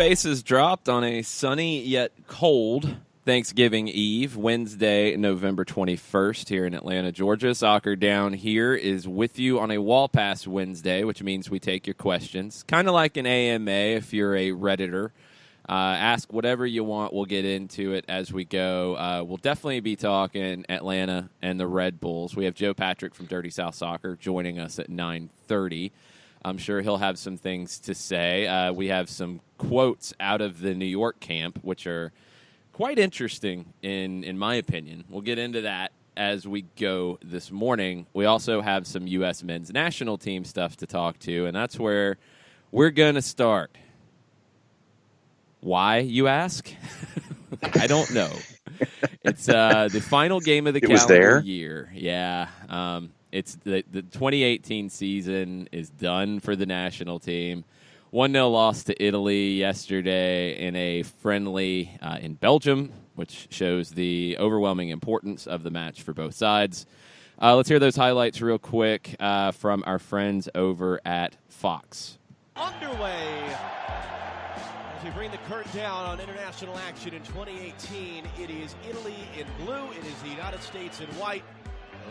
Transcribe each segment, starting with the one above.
bases dropped on a sunny yet cold Thanksgiving Eve, Wednesday, November 21st here in Atlanta, Georgia. Soccer Down Here is with you on a Wall Pass Wednesday, which means we take your questions. Kind of like an AMA if you're a Redditor. Ask whatever you want. We'll get into it as we go. We'll definitely be talking Atlanta and the Red Bulls. We have Joe Patrick from Dirty South Soccer joining us at 9:30. I'm sure he'll have some things to say. We have some quotes out of the New York camp, which are quite interesting in my opinion. We'll get into that as we go this morning. We also have some U.S. men's national team stuff to talk to, and that's where we're going to start. Why, you ask? I don't know. It's the final game of the calendar year. Yeah. It's the 2018 season is done for the national team. 1-0 loss to Italy yesterday in a friendly in Belgium, which shows the overwhelming importance of the match for both sides. Let's hear those highlights real quick from our friends over at Fox. Underway as we bring the curtain down on international action in 2018. It is Italy in blue. It is the United States in white.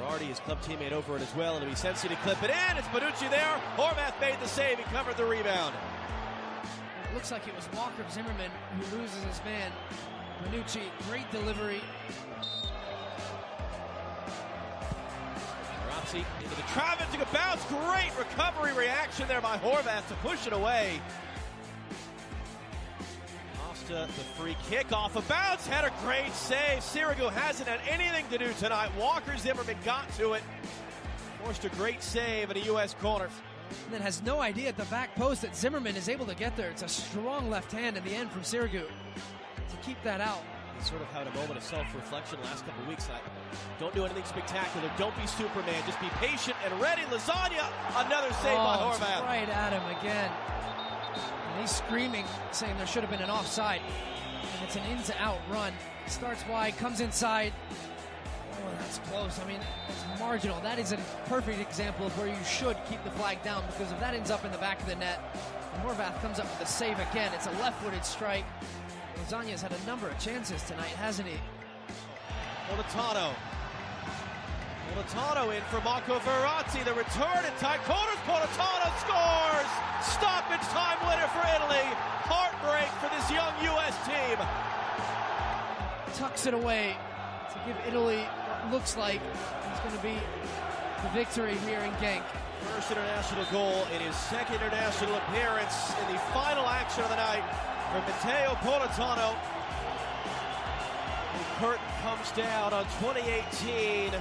Berardi, his club teammate, over it as well, and Vicenzi to clip it in. It's Bonucci there. Horvath made the save. He covered the rebound. It looks like it was Walker Zimmerman who loses his man. Bonucci, great delivery. Marazzi into the trap, into a bounce. Great recovery reaction there by Horvath to push it away. The free kick off a bounce, had a great save. Sirigu hasn't had anything to do tonight. Walker Zimmerman got to it, forced a great save at a U.S. corner. And then has no idea at the back post that Zimmerman is able to get there. It's a strong left hand in the end from Sirigu to keep that out. He sort of had a moment of self-reflection last couple of weeks. Don't do anything spectacular. Don't be Superman. Just be patient and ready. Lasagna, another save by Horvath. Right at him again. And he's screaming, saying there should have been an offside. And it's an in-to-out run. Starts wide, comes inside. Oh, that's close. I mean, it's marginal. That is a perfect example of where you should keep the flag down, because if that ends up in the back of the net, and Horvath comes up with the save again, it's a left-footed strike. Lasagna's had a number of chances tonight, hasn't he? Politano in for Marco Verratti. The return in tight corners. Politano scores! Stoppage time winner for Italy. Heartbreak for this young U.S. team. Tucks it away to give Italy what looks like it's going to be the victory here in Genk. First international goal in his second international appearance in the final action of the night for Matteo Politano. The curtain comes down on 2018.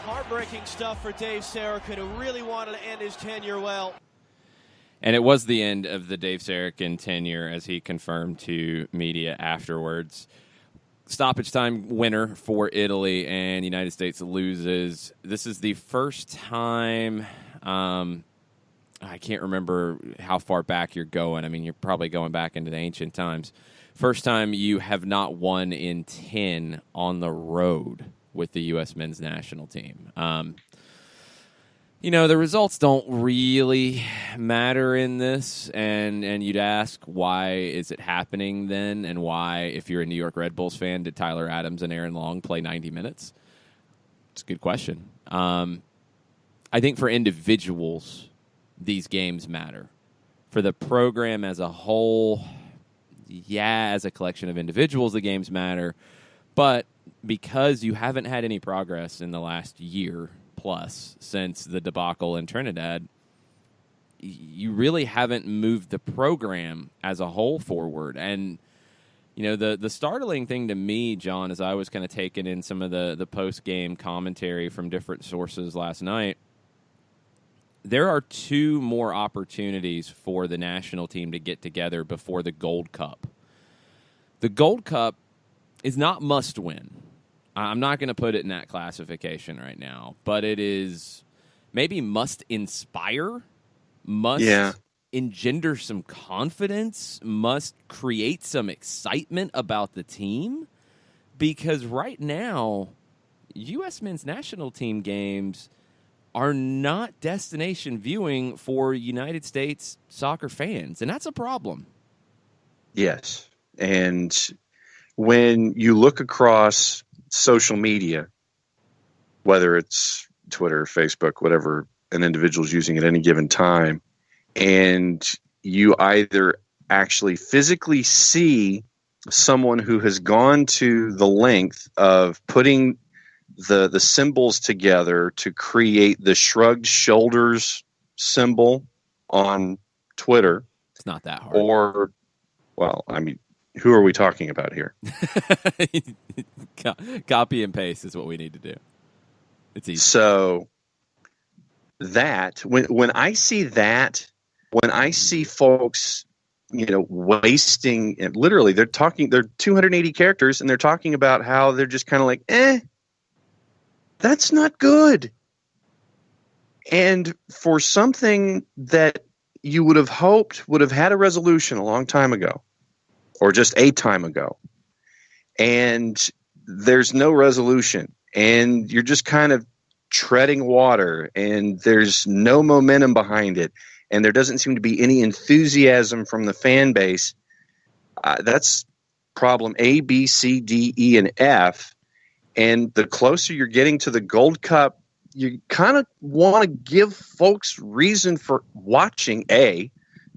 Heartbreaking stuff for Dave Sarakin, who really wanted to end his tenure well. And it was the end of the Dave Sarakin tenure, as he confirmed to media afterwards. Stoppage time winner for Italy, and the United States loses. This is the first time, I can't remember how far back you're going. I mean, you're probably going back into the ancient times. First time you have not won in 10 on the road with the U.S. men's national team. The results don't really matter in this, and you'd ask, why is it happening then, and why, if you're a New York Red Bulls fan, did Tyler Adams and Aaron Long play 90 minutes? It's a good question. I think for individuals, these games matter. For the program as a whole, yeah, as a collection of individuals, the games matter, but because you haven't had any progress in the last year plus since the debacle in Trinidad, you really haven't moved the program as a whole forward. And, the startling thing to me, John, as I was kind of taking in some of the post-game commentary from different sources last night, there are 2 more opportunities for the national team to get together before the Gold Cup. The Gold Cup is not must-win. I'm not going to put it in that classification right now, but it is maybe must inspire, must engender some confidence, must create some excitement about the team, because right now, U.S. men's national team games are not destination viewing for United States soccer fans, and that's a problem. Yes. And when you look across social media, whether it's Twitter, Facebook, whatever an individual's using at any given time, and you either actually physically see someone who has gone to the length of putting the symbols together to create the shrugged shoulders symbol on Twitter. It's not that hard. Or, well, I mean, who are we talking about here? Copy and paste is what we need to do. It's easy. So that when I see that, when I see folks, wasting, and literally they're 280 characters and they're talking about how they're just kind of like, that's not good. And for something that you would have hoped would have had a resolution a long time ago, or just a time ago, and there's no resolution, and you're just kind of treading water, and there's no momentum behind it, and there doesn't seem to be any enthusiasm from the fan base, that's problem A, B, C, D, E, and F. And the closer you're getting to the Gold Cup, you kind of want to give folks reason for watching, A,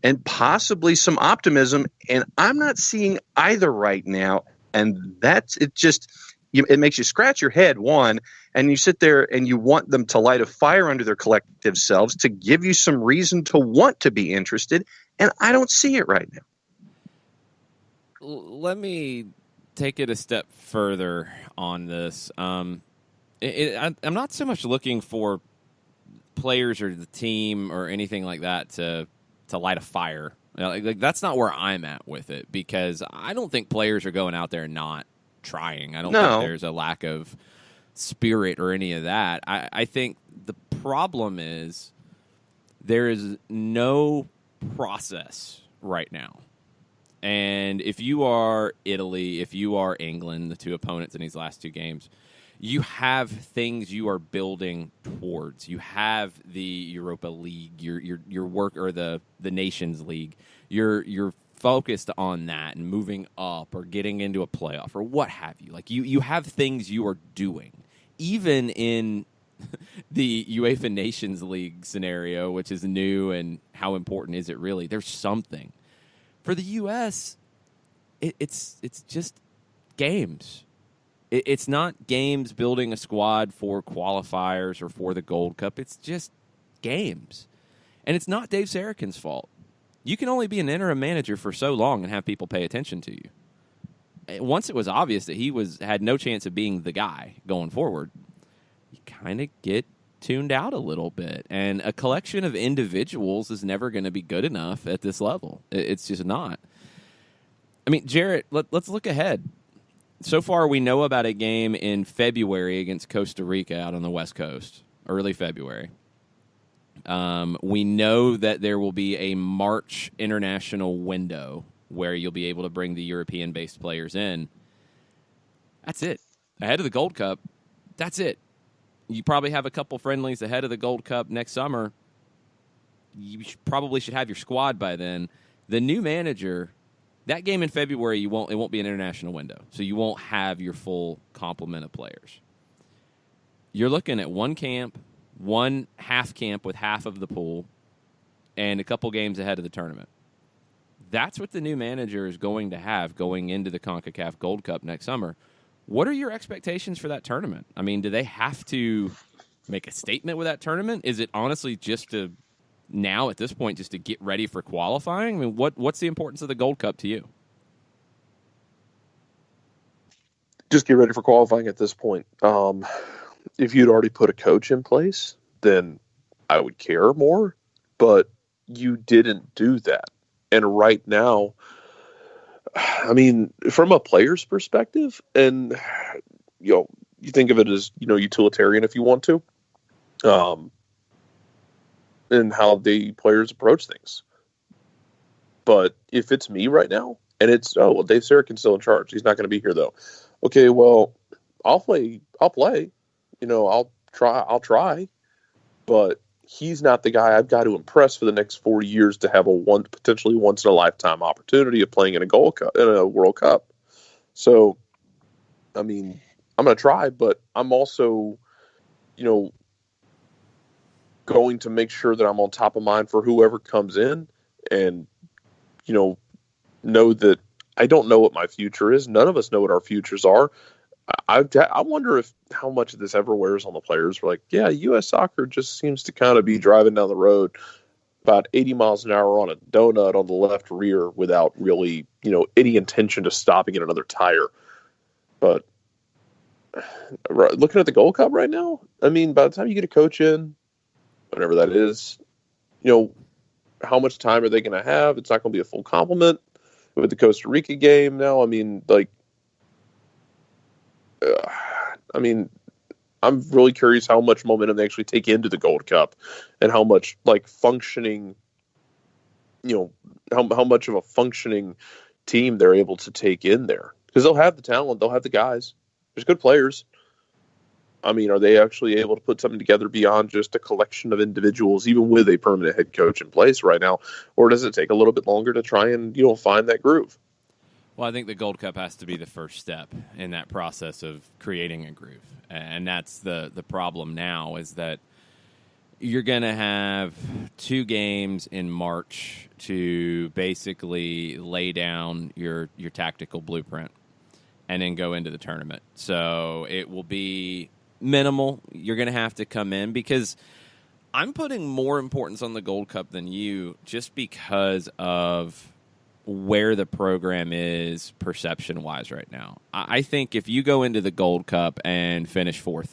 and possibly some optimism. And I'm not seeing either right now. And it makes you scratch your head, one, and you sit there and you want them to light a fire under their collective selves to give you some reason to want to be interested. And I don't see it right now. Let me take it a step further on this. I'm not so much looking for players or the team or anything like that to light a fire. Like that's not where I'm at with it, because I don't think players are going out there not trying. I don't think there's a lack of spirit or any of that. I think the problem is there is no process right now. And if you are Italy, if you are England, the two opponents in these last two games, you have things you are building towards. You have the Europa League, your work, or the Nations League. You're focused on that and moving up or getting into a playoff or what have you. Like you have things you are doing. Even in the UEFA Nations League scenario, which is new, and how important is it really? There's something. For the U.S., it's just games. It's not games building a squad for qualifiers or for the Gold Cup. It's just games. And it's not Dave Sarakin's fault. You can only be an interim manager for so long and have people pay attention to you. Once it was obvious that he had no chance of being the guy going forward, you kind of get tuned out a little bit. And a collection of individuals is never going to be good enough at this level. It's just not. I mean, Jarrett, let's look ahead. So far, we know about a game in February against Costa Rica out on the West Coast, early February. We know that there will be a March international window where you'll be able to bring the European-based players in. That's it. Ahead of the Gold Cup, that's it. You probably have a couple friendlies ahead of the Gold Cup next summer. You probably should have your squad by then. The new manager, that game in February, it won't be an international window, so you won't have your full complement of players. You're looking at one camp, one half camp with half of the pool, and a couple games ahead of the tournament. That's what the new manager is going to have going into the Concacaf Gold Cup next summer. What are your expectations for that tournament? I mean, do they have to make a statement with that tournament? Is it honestly just now at this point just to get ready for qualifying? I mean, what's the importance of the Gold Cup to you? Just get ready for qualifying at this point. If you'd already put a coach in place, then I would care more. But you didn't do that. And right now, I mean, from a player's perspective, and you think of it as utilitarian if you want to, and how the players approach things. But if it's me right now, and it's Dave Sarakin's still in charge, he's not going to be here though. Okay, well, I'll play. I'll try. But he's not the guy I've got to impress for the next 4 years to have a potentially once in a lifetime opportunity of playing in a World Cup. So, I mean, I'm going to try, but I'm also, going to make sure that I'm on top of mind for whoever comes in, and, know that I don't know what my future is. None of us know what our futures are. I wonder how much of this ever wears on the players. We're like, yeah, U.S. soccer just seems to kind of be driving down the road about 80 miles an hour on a donut on the left rear without really, any intention to stopping at another tire. But looking at the Gold Cup right now, I mean, by the time you get a coach in, whatever that is, how much time are they going to have? It's not going to be a full complement with the Costa Rica game now. I mean, I'm really curious how much momentum they actually take into the Gold Cup and how much functioning, how much of a functioning team they're able to take in there, because they'll have the talent, they'll have the guys. There's good players. I mean, are they actually able to put something together beyond just a collection of individuals, even with a permanent head coach in place right now? Or does it take a little bit longer to try and, find that groove? Well, I think the Gold Cup has to be the first step in that process of creating a groove. And that's the problem now, is that you're going to have 2 games in March to basically lay down your tactical blueprint and then go into the tournament. So it will be minimal. You're going to have to come in, because I'm putting more importance on the Gold Cup than you, just because of where the program is perception-wise right now. I think if you go into the Gold Cup and finish 4th,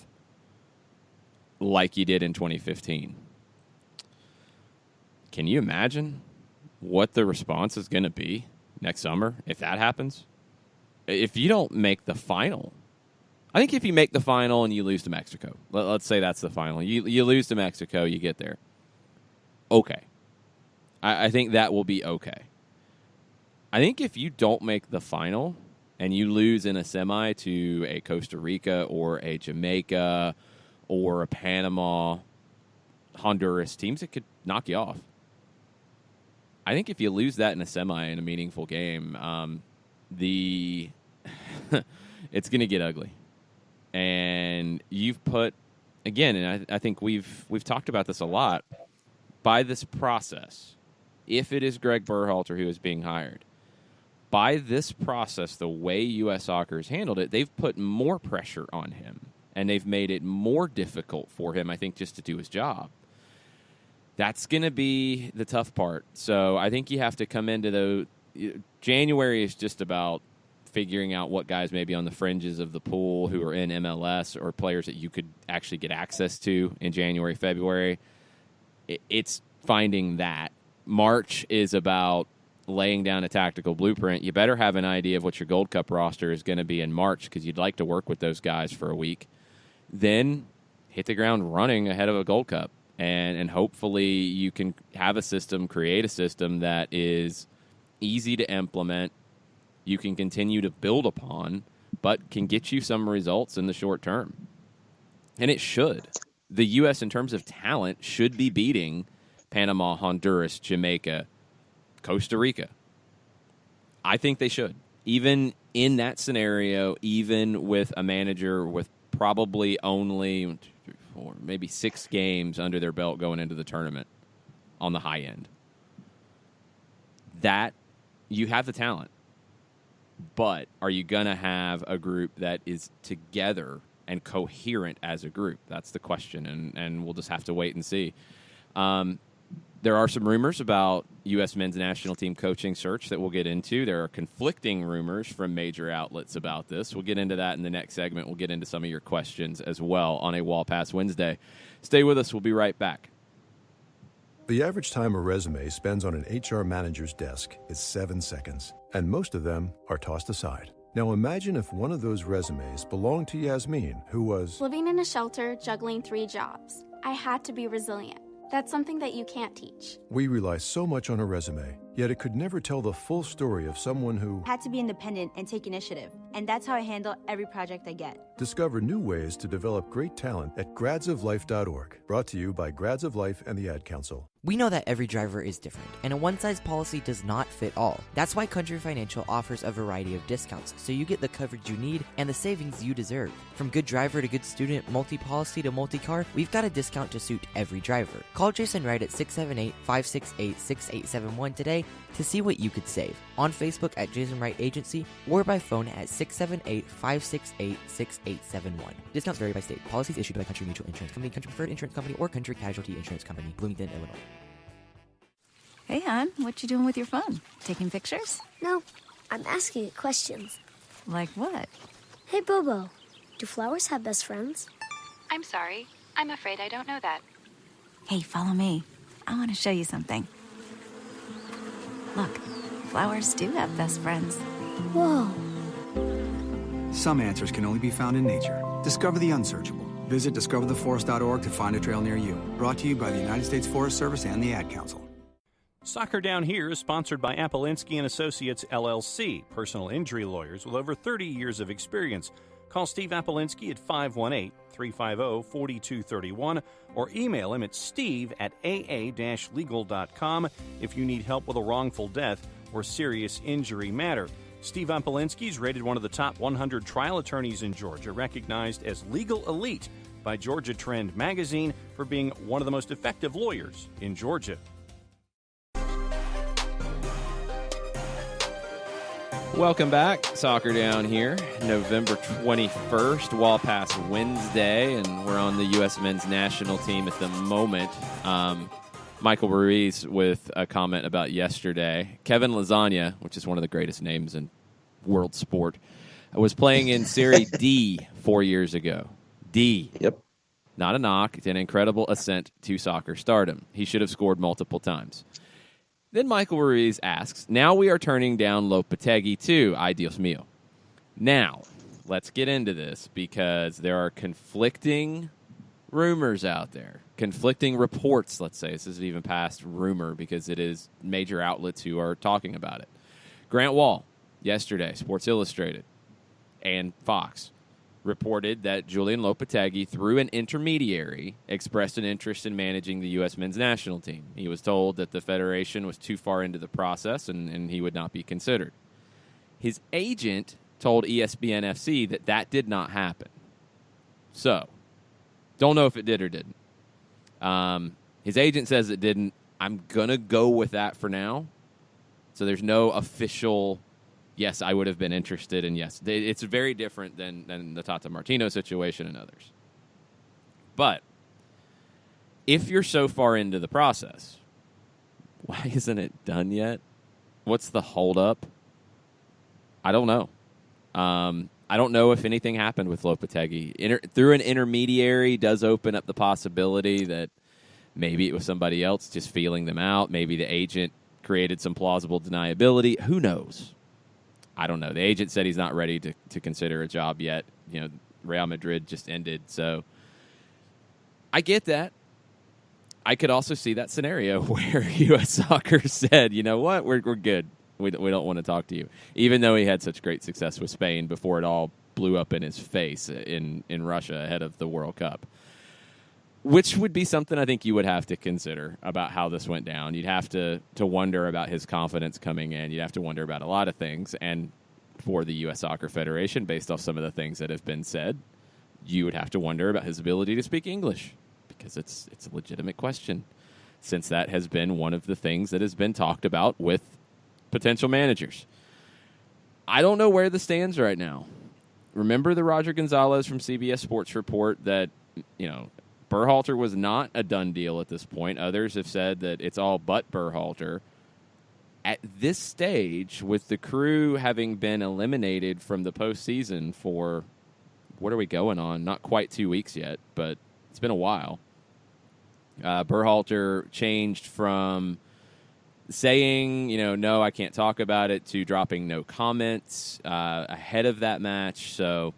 like you did in 2015, can you imagine what the response is going to be next summer if that happens? If you don't make the final, I think if you make the final and you lose to Mexico, let's say that's the final. You lose to Mexico, you get there. Okay. I think that will be okay. I think if you don't make the final and you lose in a semi to a Costa Rica or a Jamaica or a Panama, Honduras, teams that could knock you off. I think if you lose that in a semi in a meaningful game, it's going to get ugly. And you've put, again, and I think we've talked about this a lot, by this process, if it is Greg Berhalter who is being hired, by this process, the way U.S. Soccer has handled it, they've put more pressure on him, and they've made it more difficult for him, I think, just to do his job. That's going to be the tough part. So I think you have to come into January is just about figuring out what guys may be on the fringes of the pool who are in MLS or players that you could actually get access to in January, February. It's finding that. March is about laying down a tactical blueprint. You better have an idea of what your Gold Cup roster is going to be in March, because you'd like to work with those guys for a week. Then hit the ground running ahead of a Gold Cup. And hopefully you can have a system, create a system that is easy to implement, you can continue to build upon, but can get you some results in the short term. And it should. The U.S., in terms of talent, should be beating Panama, Honduras, Jamaica, Costa Rica. I think they should. Even in that scenario, even with a manager with probably only 1, 2, 3, 4, maybe 6 games under their belt going into the tournament on the high end. That, you have the talent. But are you going to have a group that is together and coherent as a group? That's the question, and we'll just have to wait and see. There are some rumors about U.S. men's national team coaching search that we'll get into. There are conflicting rumors from major outlets about this. We'll get into that in the next segment. We'll get into some of your questions as well on a Wall Pass Wednesday. Stay with us. We'll be right back. The average time a resume spends on an HR manager's desk is 7 seconds, and most of them are tossed aside. Now imagine if one of those resumes belonged to Yasmin, who was living in a shelter, juggling 3 jobs. I had to be resilient. That's something that you can't teach. We rely so much on a resume, yet it could never tell the full story of someone who had to be independent and take initiative. and that's how I handle every project I get. Discover new ways to develop great talent at gradsoflife.org. Brought to you by Grads of Life and the Ad Council. We know that every driver is different, and a one-size policy does not fit all. That's why Country Financial offers a variety of discounts, so you get the coverage you need and the savings you deserve. From good driver to good student, multi-policy to multi-car, we've got a discount to suit every driver. Call Jason Wright at 678-568-6871 today to see what you could save. On Facebook at Jason Wright Agency or by phone at 678-568-6871. Discounts vary by state. Policies issued by Country Mutual Insurance Company, Country Preferred Insurance Company, or Country Casualty Insurance Company, Bloomington, Illinois. Hey, hon, what you doing with your phone? Taking pictures? No, I'm asking it questions. Like what? Hey, Bobo, do flowers have best friends? I'm sorry. I'm afraid I don't know that. Hey, follow me. I want to show you something. Look, flowers do have best friends. Whoa. Some answers can only be found in nature. Discover the unsearchable. Visit discovertheforest.org to find a trail near you. Brought to you by the United States Forest Service and the Ad Council. Soccer Down Here is sponsored by Apolinski & Associates, LLC, personal injury lawyers with over 30 years of experience. Call Steve Apolinski at 518-350-4231 or email him at steve@aa-legal.com if you need help with a wrongful death or serious injury matter. Steve Apolinski is rated one of the top 100 trial attorneys in Georgia, recognized as Legal Elite by Georgia Trend magazine for being one of the most effective lawyers in Georgia. Welcome back. Soccer Down Here, November 21st, well past Wednesday, and we're on the U.S. men's national team at the moment. Michael Ruiz with a comment about yesterday. Kevin Lasagna, which is one of the greatest names in world sport, was playing in Serie D 4 years ago. D. Yep. Not a knock. It's an incredible ascent to soccer stardom. He should have scored multiple times. Then Michael Ruiz asks, now we are turning down Lopetegui too. Ay, Dios mío. Now, let's get into this because there are conflicting rumors out there. Conflicting reports, let's say. This isn't even past rumor because it is major outlets who are talking about it. Grant Wall, yesterday, Sports Illustrated and Fox, reported that Julian Lopetegui, through an intermediary, expressed an interest in managing the U.S. men's national team. He was told that the federation was too far into the process and he would not be considered. His agent told ESPN FC that that did not happen. So, don't know if it did or didn't. His agent says it didn't. I'm going to go with that for now. So there's no official, yes, I would have been interested, and yes. It's very different than the Tata Martino situation and others. But if you're so far into the process, why isn't it done yet? What's the holdup? I don't know. I don't know if anything happened with Lopetegui. Through an intermediary does open up the possibility that maybe it was somebody else just feeling them out. Maybe the agent created some plausible deniability. Who knows? I don't know. The agent said he's not ready to consider a job yet. You know, Real Madrid just ended. So I get that. I could also see that scenario where U.S. Soccer said, you know what, we're good. We don't want to talk to you, even though he had such great success with Spain before it all blew up in his face in Russia ahead of the World Cup, which would be something I think you would have to consider about how this went down. You'd have to wonder about his confidence coming in. You'd have to wonder about a lot of things. And for the U.S. Soccer Federation, based off some of the things that have been said, you would have to wonder about his ability to speak English because it's a legitimate question, since that has been one of the things that has been talked about with potential managers. I don't know where this stands right now. Remember the Roger Gonzalez from CBS Sports report that, you know, Berhalter was not a done deal at this point. Others have said that it's all but Berhalter. At this stage, with the crew having been eliminated from the postseason for, what are we going on? Not quite 2 weeks yet, but it's been a while. Berhalter changed from saying, you know, no, I can't talk about it, to dropping no comments ahead of that match. So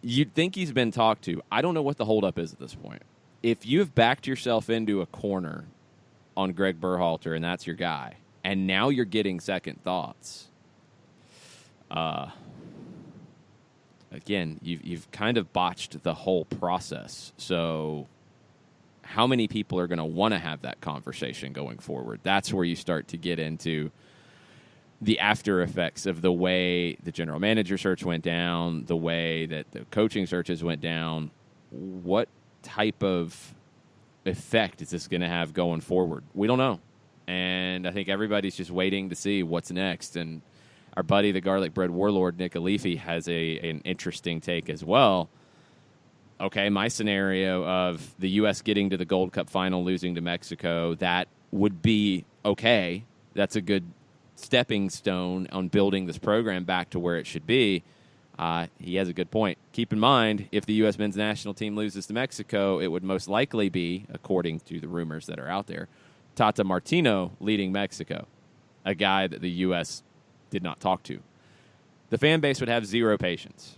you'd think he's been talked to. I don't know what the holdup is at this point. If you've backed yourself into a corner on Greg Berhalter and that's your guy, and now you're getting second thoughts, again, you've kind of botched the whole process. So how many people are going to want to have that conversation going forward? That's where you start to get into the after effects of the way the general manager search went down, the way that the coaching searches went down. What type of effect is this going to have going forward? We don't know. And I think everybody's just waiting to see what's next. And our buddy, the garlic bread warlord, Nick Alifi, has an interesting take as well. Okay, my scenario of the U.S. getting to the Gold Cup final, losing to Mexico, that would be okay. That's a good stepping stone on building this program back to where it should be. He has a good point. Keep in mind, if the U.S. men's national team loses to Mexico, it would most likely be, according to the rumors that are out there, Tata Martino leading Mexico, a guy that the U.S. did not talk to. The fan base would have zero patience.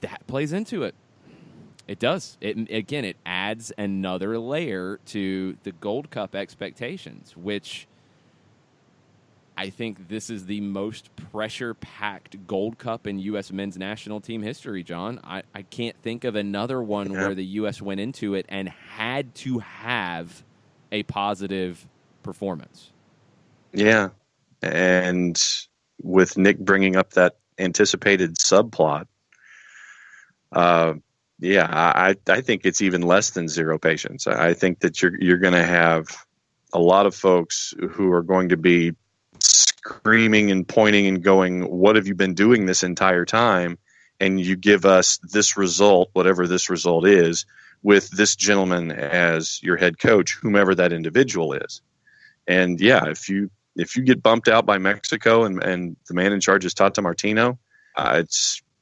That plays into it. It does. It adds another layer to the Gold Cup expectations, which I think this is the most pressure-packed Gold Cup in U.S. men's national team history, John. I can't think of another one where the U.S. went into it and had to have a positive performance. Yeah. And with Nick bringing up that anticipated subplot, I think it's even less than zero patience. I think that you're going to have a lot of folks who are going to be screaming and pointing and going, what have you been doing this entire time? And you give us this result, whatever this result is, with this gentleman as your head coach, whomever that individual is. And yeah, if you get bumped out by Mexico and the man in charge is Tata Martino,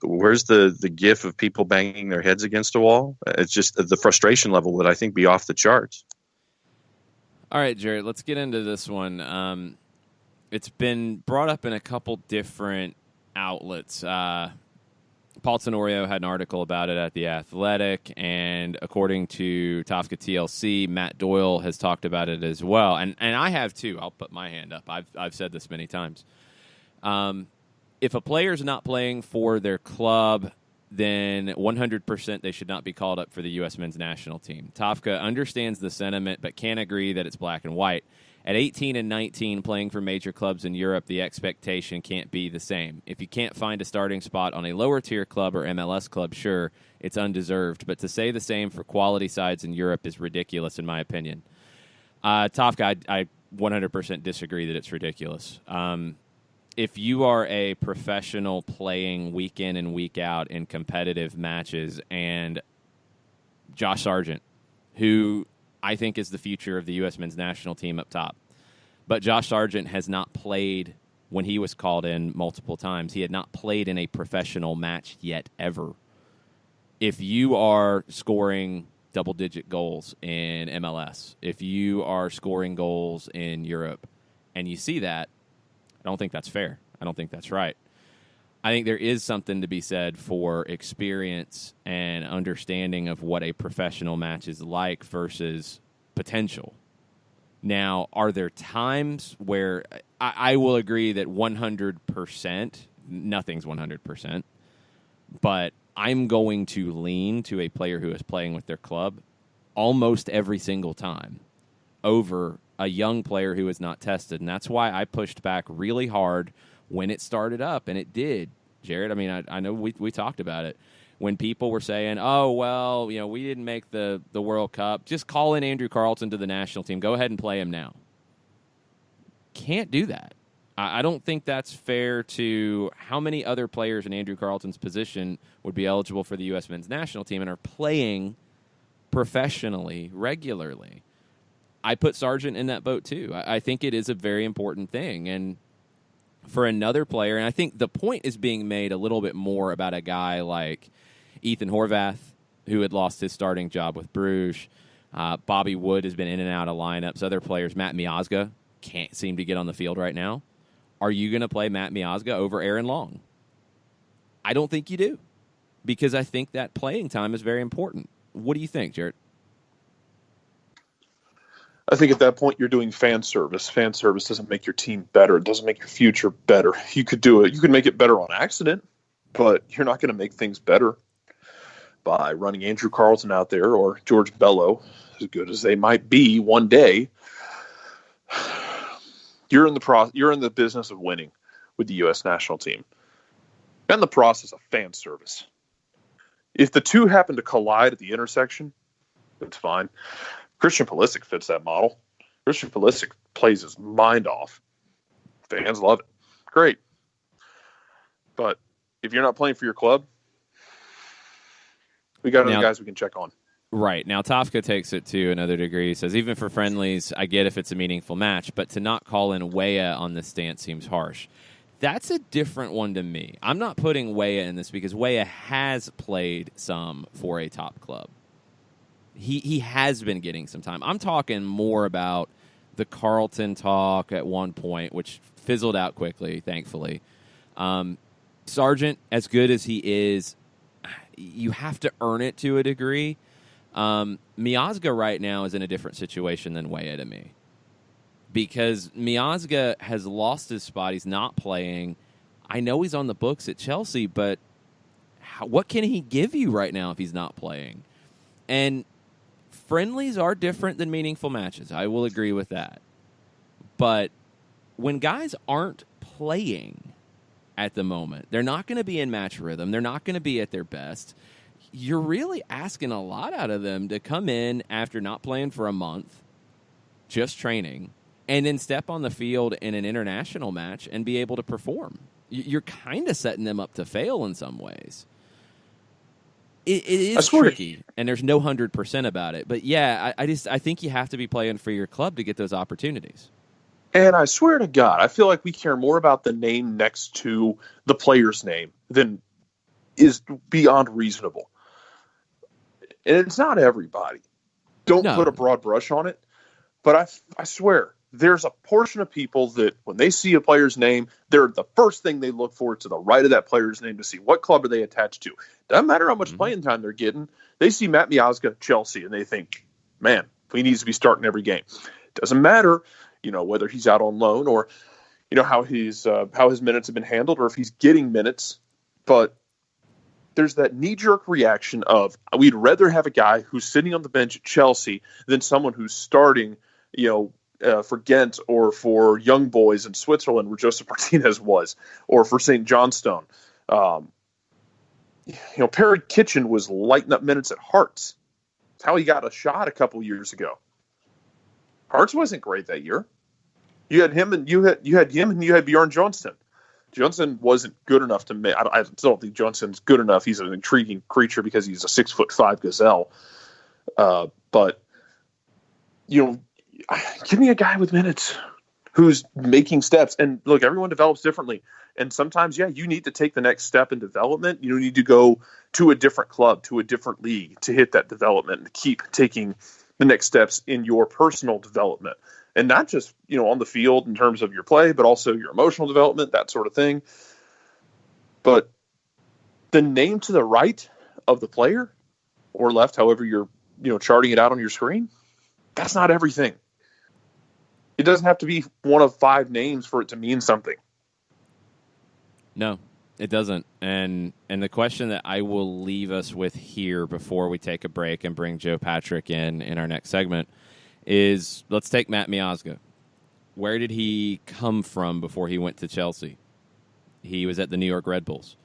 where's the gif of people banging their heads against a wall? It's just the frustration level would, I think, be off the charts. All right, Jared, let's get into this one. It's been brought up in a couple different outlets. Paul Tenorio had an article about it at The Athletic, and according to Tofka TLC, Matt Doyle has talked about it as well. And I have too. I'll put my hand up. I've said this many times. If a player's not playing for their club, then 100% they should not be called up for the U.S. men's national team. Tofka understands the sentiment, but can't agree that it's black and white. At 18 and 19, playing for major clubs in Europe, the expectation can't be the same. If you can't find a starting spot on a lower-tier club or MLS club, sure, it's undeserved. But to say the same for quality sides in Europe is ridiculous, in my opinion. Tofka, I 100% disagree that it's ridiculous. If you are a professional playing week in and week out in competitive matches, and Josh Sargent, who I think is the future of the U.S. men's national team up top. But Josh Sargent has not played when he was called in multiple times. He had not played in a professional match yet ever. If you are scoring double-digit goals in MLS, if you are scoring goals in Europe, and you see that, I don't think that's fair. I don't think that's right. I think there is something to be said for experience and understanding of what a professional match is like versus potential. Now, are there times where I will agree that 100%, nothing's 100%, but I'm going to lean to a player who is playing with their club almost every single time over a young player who is not tested. And that's why I pushed back really hard when it started up, and it did, Jared. I mean, I know we talked about it. When people were saying, oh, well, we didn't make the World Cup, just call in Andrew Carlton to the national team. Go ahead and play him now. Can't do that. I don't think that's fair to how many other players in Andrew Carlton's position would be eligible for the U.S. men's national team and are playing professionally, regularly. I put Sargent in that boat, too. I think it is a very important thing. And for another player, and I think the point is being made a little bit more about a guy like Ethan Horvath, who had lost his starting job with Bruges. Bobby Wood has been in and out of lineups. Other players, Matt Miazga, can't seem to get on the field right now. Are you going to play Matt Miazga over Aaron Long? I don't think you do, because I think that playing time is very important. What do you think, Jared? I think at that point you're doing fan service. Fan service doesn't make your team better. It doesn't make your future better. You could do it. You could make it better on accident. but you're not going to make things better by running Andrew Carlton out there or George Bello, as good as they might be one day. You're in the business of winning with the U.S. national team. And the process of fan service. If the two happen to collide at the intersection, it's fine. Christian Pulisic fits that model. Christian Pulisic plays his mind off. Fans love it. Great. But if you're not playing for your club, we got other guys we can check on. Right. Now, Tofka takes it to another degree. He says, even for friendlies, I get if it's a meaningful match, but to not call in Weah on this stance seems harsh. That's a different one to me. I'm not putting Weah in this because Weah has played some for a top club. He has been getting some time. I'm talking more about the Carlton talk at one point, which fizzled out quickly, thankfully. Sargent, as good as he is, you have to earn it to a degree. Miazga right now is in a different situation than Weah to me. Because Miazga has lost his spot. He's not playing. I know he's on the books at Chelsea, but what can he give you right now if he's not playing? And friendlies are different than meaningful matches. I will agree with that. But when guys aren't playing at the moment, they're not going to be in match rhythm. They're not going to be at their best. You're really asking a lot out of them to come in after not playing for a month, just training, and then step on the field in an international match and be able to perform. You're kind of setting them up to fail in some ways. It is tricky, and there's no 100% about it. But, yeah, I think you have to be playing for your club to get those opportunities. And I swear to God, I feel like we care more about the name next to the player's name than is beyond reasonable. And it's not everybody. Don't put a broad brush on it. But I swear, there's a portion of people that when they see a player's name, they're the first thing they look for to the right of that player's name to see what club are they attached to. Doesn't matter how much playing time they're getting. They see Matt Miazga, Chelsea, and they think, man, he needs to be starting every game. Doesn't matter, whether he's out on loan or, how his minutes have been handled or if he's getting minutes. But there's that knee-jerk reaction of we'd rather have a guy who's sitting on the bench at Chelsea than someone who's starting, for Ghent or for Young Boys in Switzerland where Joseph Martinez was, or for St. Johnstone. Perry Kitchen was lighting up minutes at Hearts. That's how he got a shot a couple years ago. Hearts wasn't great that year. You had him and you had Bjorn Johnston. Johnson wasn't good enough to make. I still don't think Johnson's good enough. He's an intriguing creature because he's a 6'5" gazelle. But give me a guy with minutes who's making steps. And look, everyone develops differently. And sometimes, you need to take the next step in development. You need to go to a different club, to a different league to hit that development and keep taking the next steps in your personal development. And not just, on the field in terms of your play, but also your emotional development, that sort of thing. But the name to the right of the player or left, however you're, charting it out on your screen, that's not everything. It doesn't have to be one of 5 names for it to mean something. No, it doesn't. And the question that I will leave us with here before we take a break and bring Joe Patrick in our next segment is, let's take Matt Miazga. Where did he come from before he went to Chelsea? He was at the New York Red Bulls.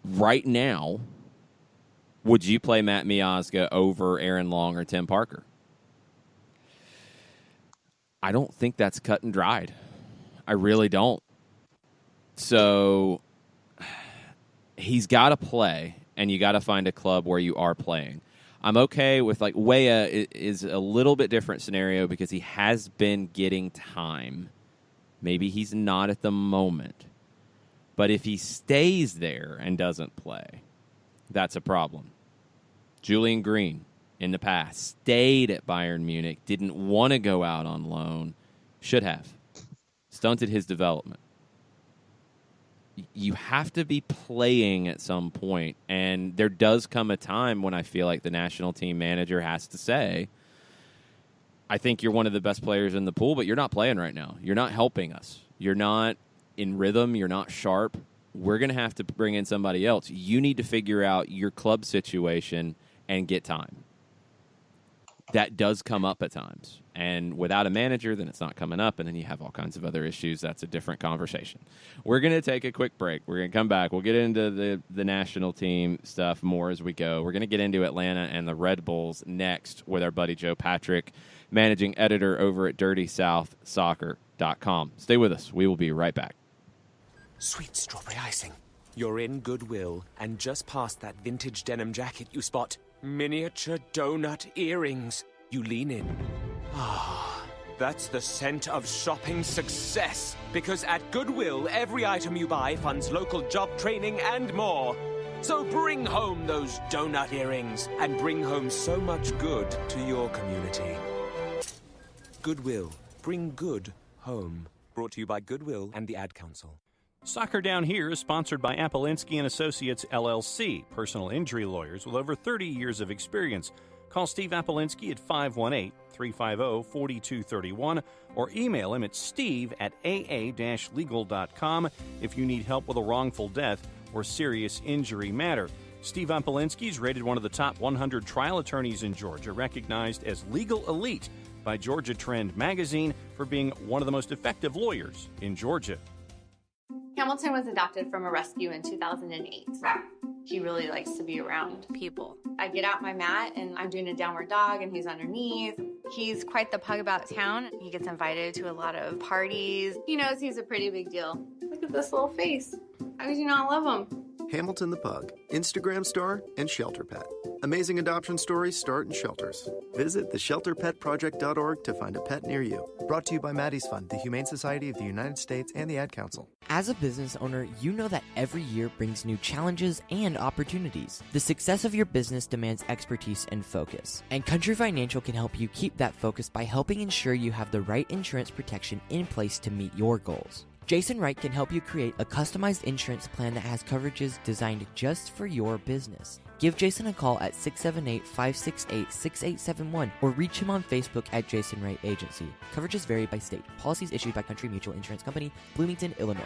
Right now, would you play Matt Miazga over Aaron Long or Tim Parker? I don't think that's cut and dried. I really don't. So he's got to play, and you got to find a club where you are playing. I'm okay with, Weah is a little bit different scenario because he has been getting time. Maybe he's not at the moment. But if he stays there and doesn't play, that's a problem. Julian Green, in the past, stayed at Bayern Munich, didn't want to go out on loan, should have. Stunted his development. You have to be playing at some point, and there does come a time when I feel like the national team manager has to say, I think you're one of the best players in the pool, but you're not playing right now. You're not helping us. You're not in rhythm. You're not sharp. we're going to have to bring in somebody else. You need to figure out your club situation and get time. That does come up at times. And without a manager, then it's not coming up, and then you have all kinds of other issues. That's a different conversation. We're going to take a quick break. We're going to come back. We'll get into the national team stuff more as we go. We're going to get into Atlanta and the Red Bulls next with our buddy Joe Patrick, managing editor over at DirtySouthSoccer.com. Stay with us. We will be right back. Sweet strawberry icing. You're in Goodwill, and just past that vintage denim jacket you spot miniature donut earrings. You lean in. Ah, that's the scent of shopping success. Because at Goodwill, every item you buy funds local job training and more. So bring home those donut earrings and bring home so much good to your community. Goodwill. Bring good home. Brought to you by Goodwill and the Ad Council. Soccer Down Here is sponsored by Appolinsky & Associates, LLC, personal injury lawyers with over 30 years of experience. Call Steve Appolinsky at 518-350-4231 or email him at steve@aa-legal.com if you need help with a wrongful death or serious injury matter. Steve Appolinsky is rated one of the top 100 trial attorneys in Georgia, recognized as legal elite by Georgia Trend magazine for being one of the most effective lawyers in Georgia. Hamilton was adopted from a rescue in 2008. He really likes to be around people. I get out my mat and I'm doing a downward dog and he's underneath. He's quite the pug about town. He gets invited to a lot of parties. He knows he's a pretty big deal. Look at this little face. How could you not love him? Hamilton the Pug, Instagram star, and shelter pet. Amazing adoption stories start in shelters. Visit theshelterpetproject.org to find a pet near you. Brought to you by Maddie's Fund, the Humane Society of the United States, and the Ad Council. As a business owner, you know that every year brings new challenges and opportunities. The success of your business demands expertise and focus. And Country Financial can help you keep that focus by helping ensure you have the right insurance protection in place to meet your goals. Jason Wright can help you create a customized insurance plan that has coverages designed just for your business. Give Jason a call at 678-568-6871 or reach him on Facebook at Jason Wright Agency. Coverages vary by state. Policies issued by Country Mutual Insurance Company, Bloomington, Illinois.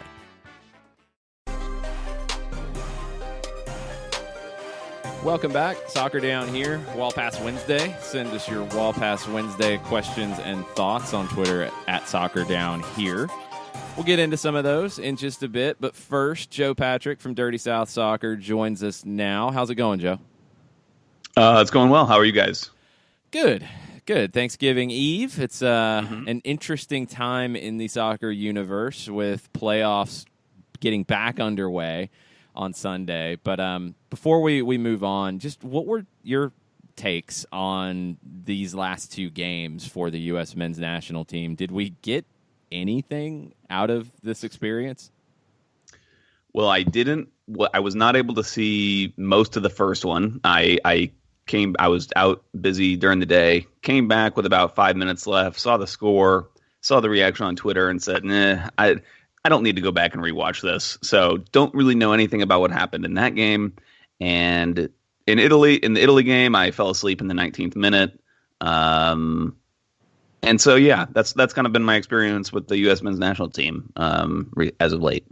Welcome back. Soccer Down Here, Wall Pass Wednesday. Send us your Wall Pass Wednesday questions and thoughts on Twitter at Soccer Down Here. We'll get into some of those in just a bit, but first, Joe Patrick from Dirty South Soccer joins us now. How's it going, Joe? It's going well. How are you guys? Good. Thanksgiving Eve. It's an interesting time in the soccer universe with playoffs getting back underway on Sunday. But before we move on, just what were your takes on these last two games for the U.S. men's national team? Did we get anything out of this experience? Well, I didn't. I was not able to see most of the first one. I was out busy during the day, came back with about 5 minutes left, saw the score, saw the reaction on Twitter, and said, I don't need to go back and rewatch this. So don't really know anything about what happened in that game. And in the Italy game, I fell asleep in the 19th minute. And so, yeah, that's kind of been my experience with the U.S. men's national team as of late.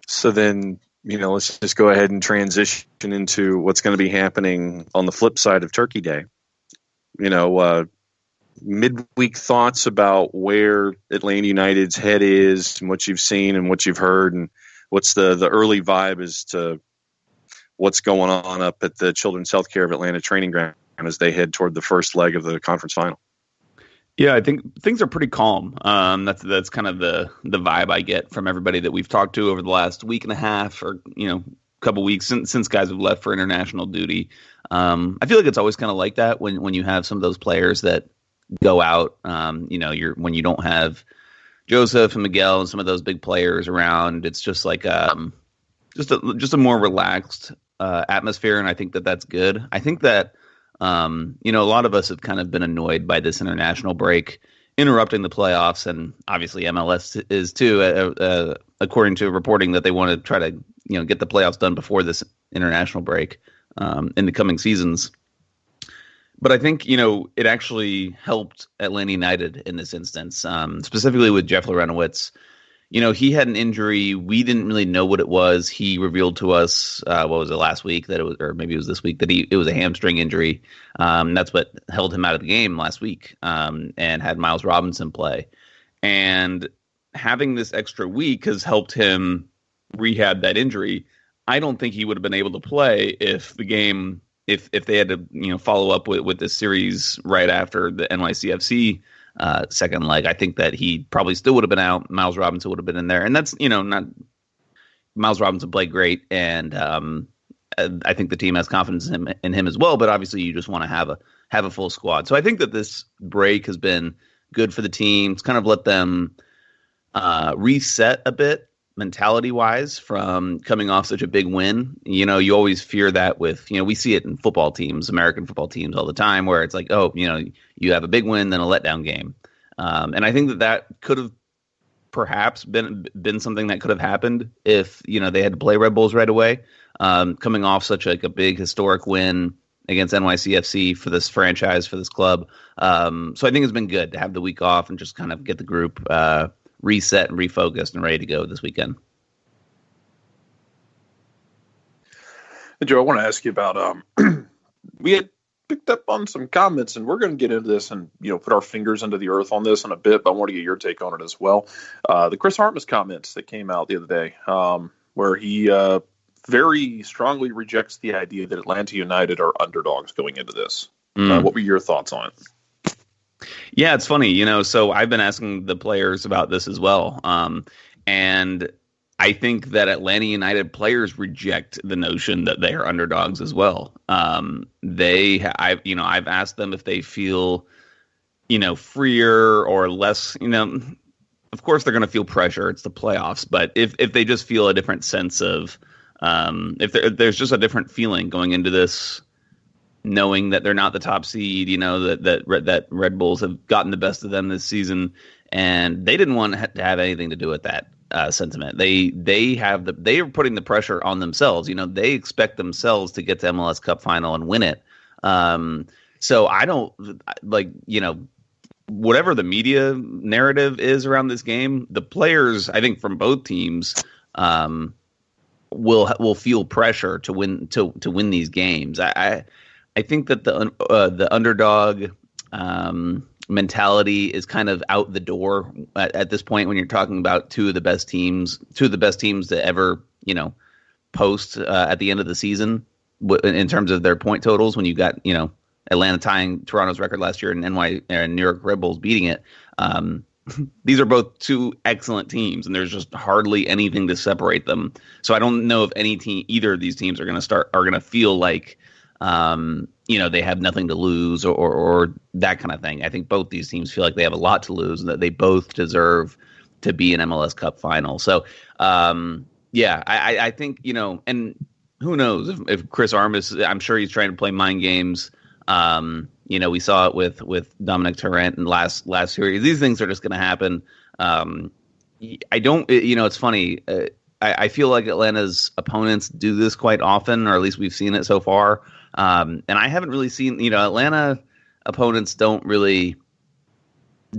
So then, let's just go ahead and transition into what's going to be happening on the flip side of Turkey Day. Midweek thoughts about where Atlanta United's head is and what you've seen and what you've heard, and what's the early vibe as to what's going on up at the Children's Healthcare of Atlanta training ground as they head toward the first leg of the conference final. Yeah, I think things are pretty calm. That's kind of the vibe I get from everybody that we've talked to over the last week and a half, or couple weeks since guys have left for international duty. I feel like it's always kind of like that when you have some of those players that go out. When you don't have Joseph and Miguel and some of those big players around, it's just like just a more relaxed atmosphere, and I think that's good. I think that. A lot of us have kind of been annoyed by this international break interrupting the playoffs, and obviously MLS is too, according to reporting that they want to try to, get the playoffs done before this international break in the coming seasons. But I think, it actually helped Atlanta United in this instance, specifically with Jeff Larentowicz, he had an injury. We didn't really know what it was. He revealed to us, what was it, last week, that it was, or maybe it was this week, that it was a hamstring injury. That's what held him out of the game last week, and had Miles Robinson play. And having this extra week has helped him rehab that injury. I don't think he would have been able to play if the game, if they had to, follow up with this series right after the NYCFC second leg. I think that he probably still would have been out. Miles Robinson would have been in there, and that's not. Miles Robinson played great, and I think the team has confidence in him as well. But obviously, you just want to have a full squad. So I think that this break has been good for the team. It's kind of let them reset a bit mentality-wise from coming off such a big win. You always fear that with, we see it in football teams, American football teams all the time, where it's like, you have a big win, then a letdown game. And I think that could have perhaps been something that could have happened if, they had to play Red Bulls right away, coming off such like a big historic win against NYCFC for this franchise, for this club. So I think it's been good to have the week off and just kind of get the group reset and refocused and ready to go this weekend. Hey, Joe, I want to ask you about we had picked up on some comments, and we're going to get into this and put our fingers into the earth on this in a bit, but I want to get your take on it as well. The Chris Hartmas comments that came out the other day, where he very strongly rejects the idea that Atlanta United are underdogs going into this. What were your thoughts on it? Yeah, it's funny, so I've been asking the players about this as well. And I think that Atlanta United players reject the notion that they are underdogs as well. I've asked them if they feel, freer or less, of course they're going to feel pressure. It's the playoffs. But if they just feel a different sense of, if there's just a different feeling going into this, knowing that they're not the top seed, that Red Bulls have gotten the best of them this season, and they didn't want to have anything to do with that sentiment. They are putting the pressure on themselves. They expect themselves to get to MLS Cup final and win it. So I don't whatever the media narrative is around this game, the players, I think from both teams, will feel pressure to win these games. I think that the underdog mentality is kind of out the door at this point when you're talking about two of the best teams to ever post at the end of the season in terms of their point totals. When you got Atlanta tying Toronto's record last year and New York Red Bulls beating it. These are both two excellent teams, and there's just hardly anything to separate them. So I don't know if either of these teams are going to feel like they have nothing to lose or that kind of thing. I think both these teams feel like they have a lot to lose and that they both deserve to be an MLS Cup final. So, I think, and who knows if Chris Armas, I'm sure he's trying to play mind games. We saw it with Dominic Torrent in last series. These things are just going to happen. It's funny. I feel like Atlanta's opponents do this quite often, or at least we've seen it so far. And I haven't really seen, Atlanta opponents don't really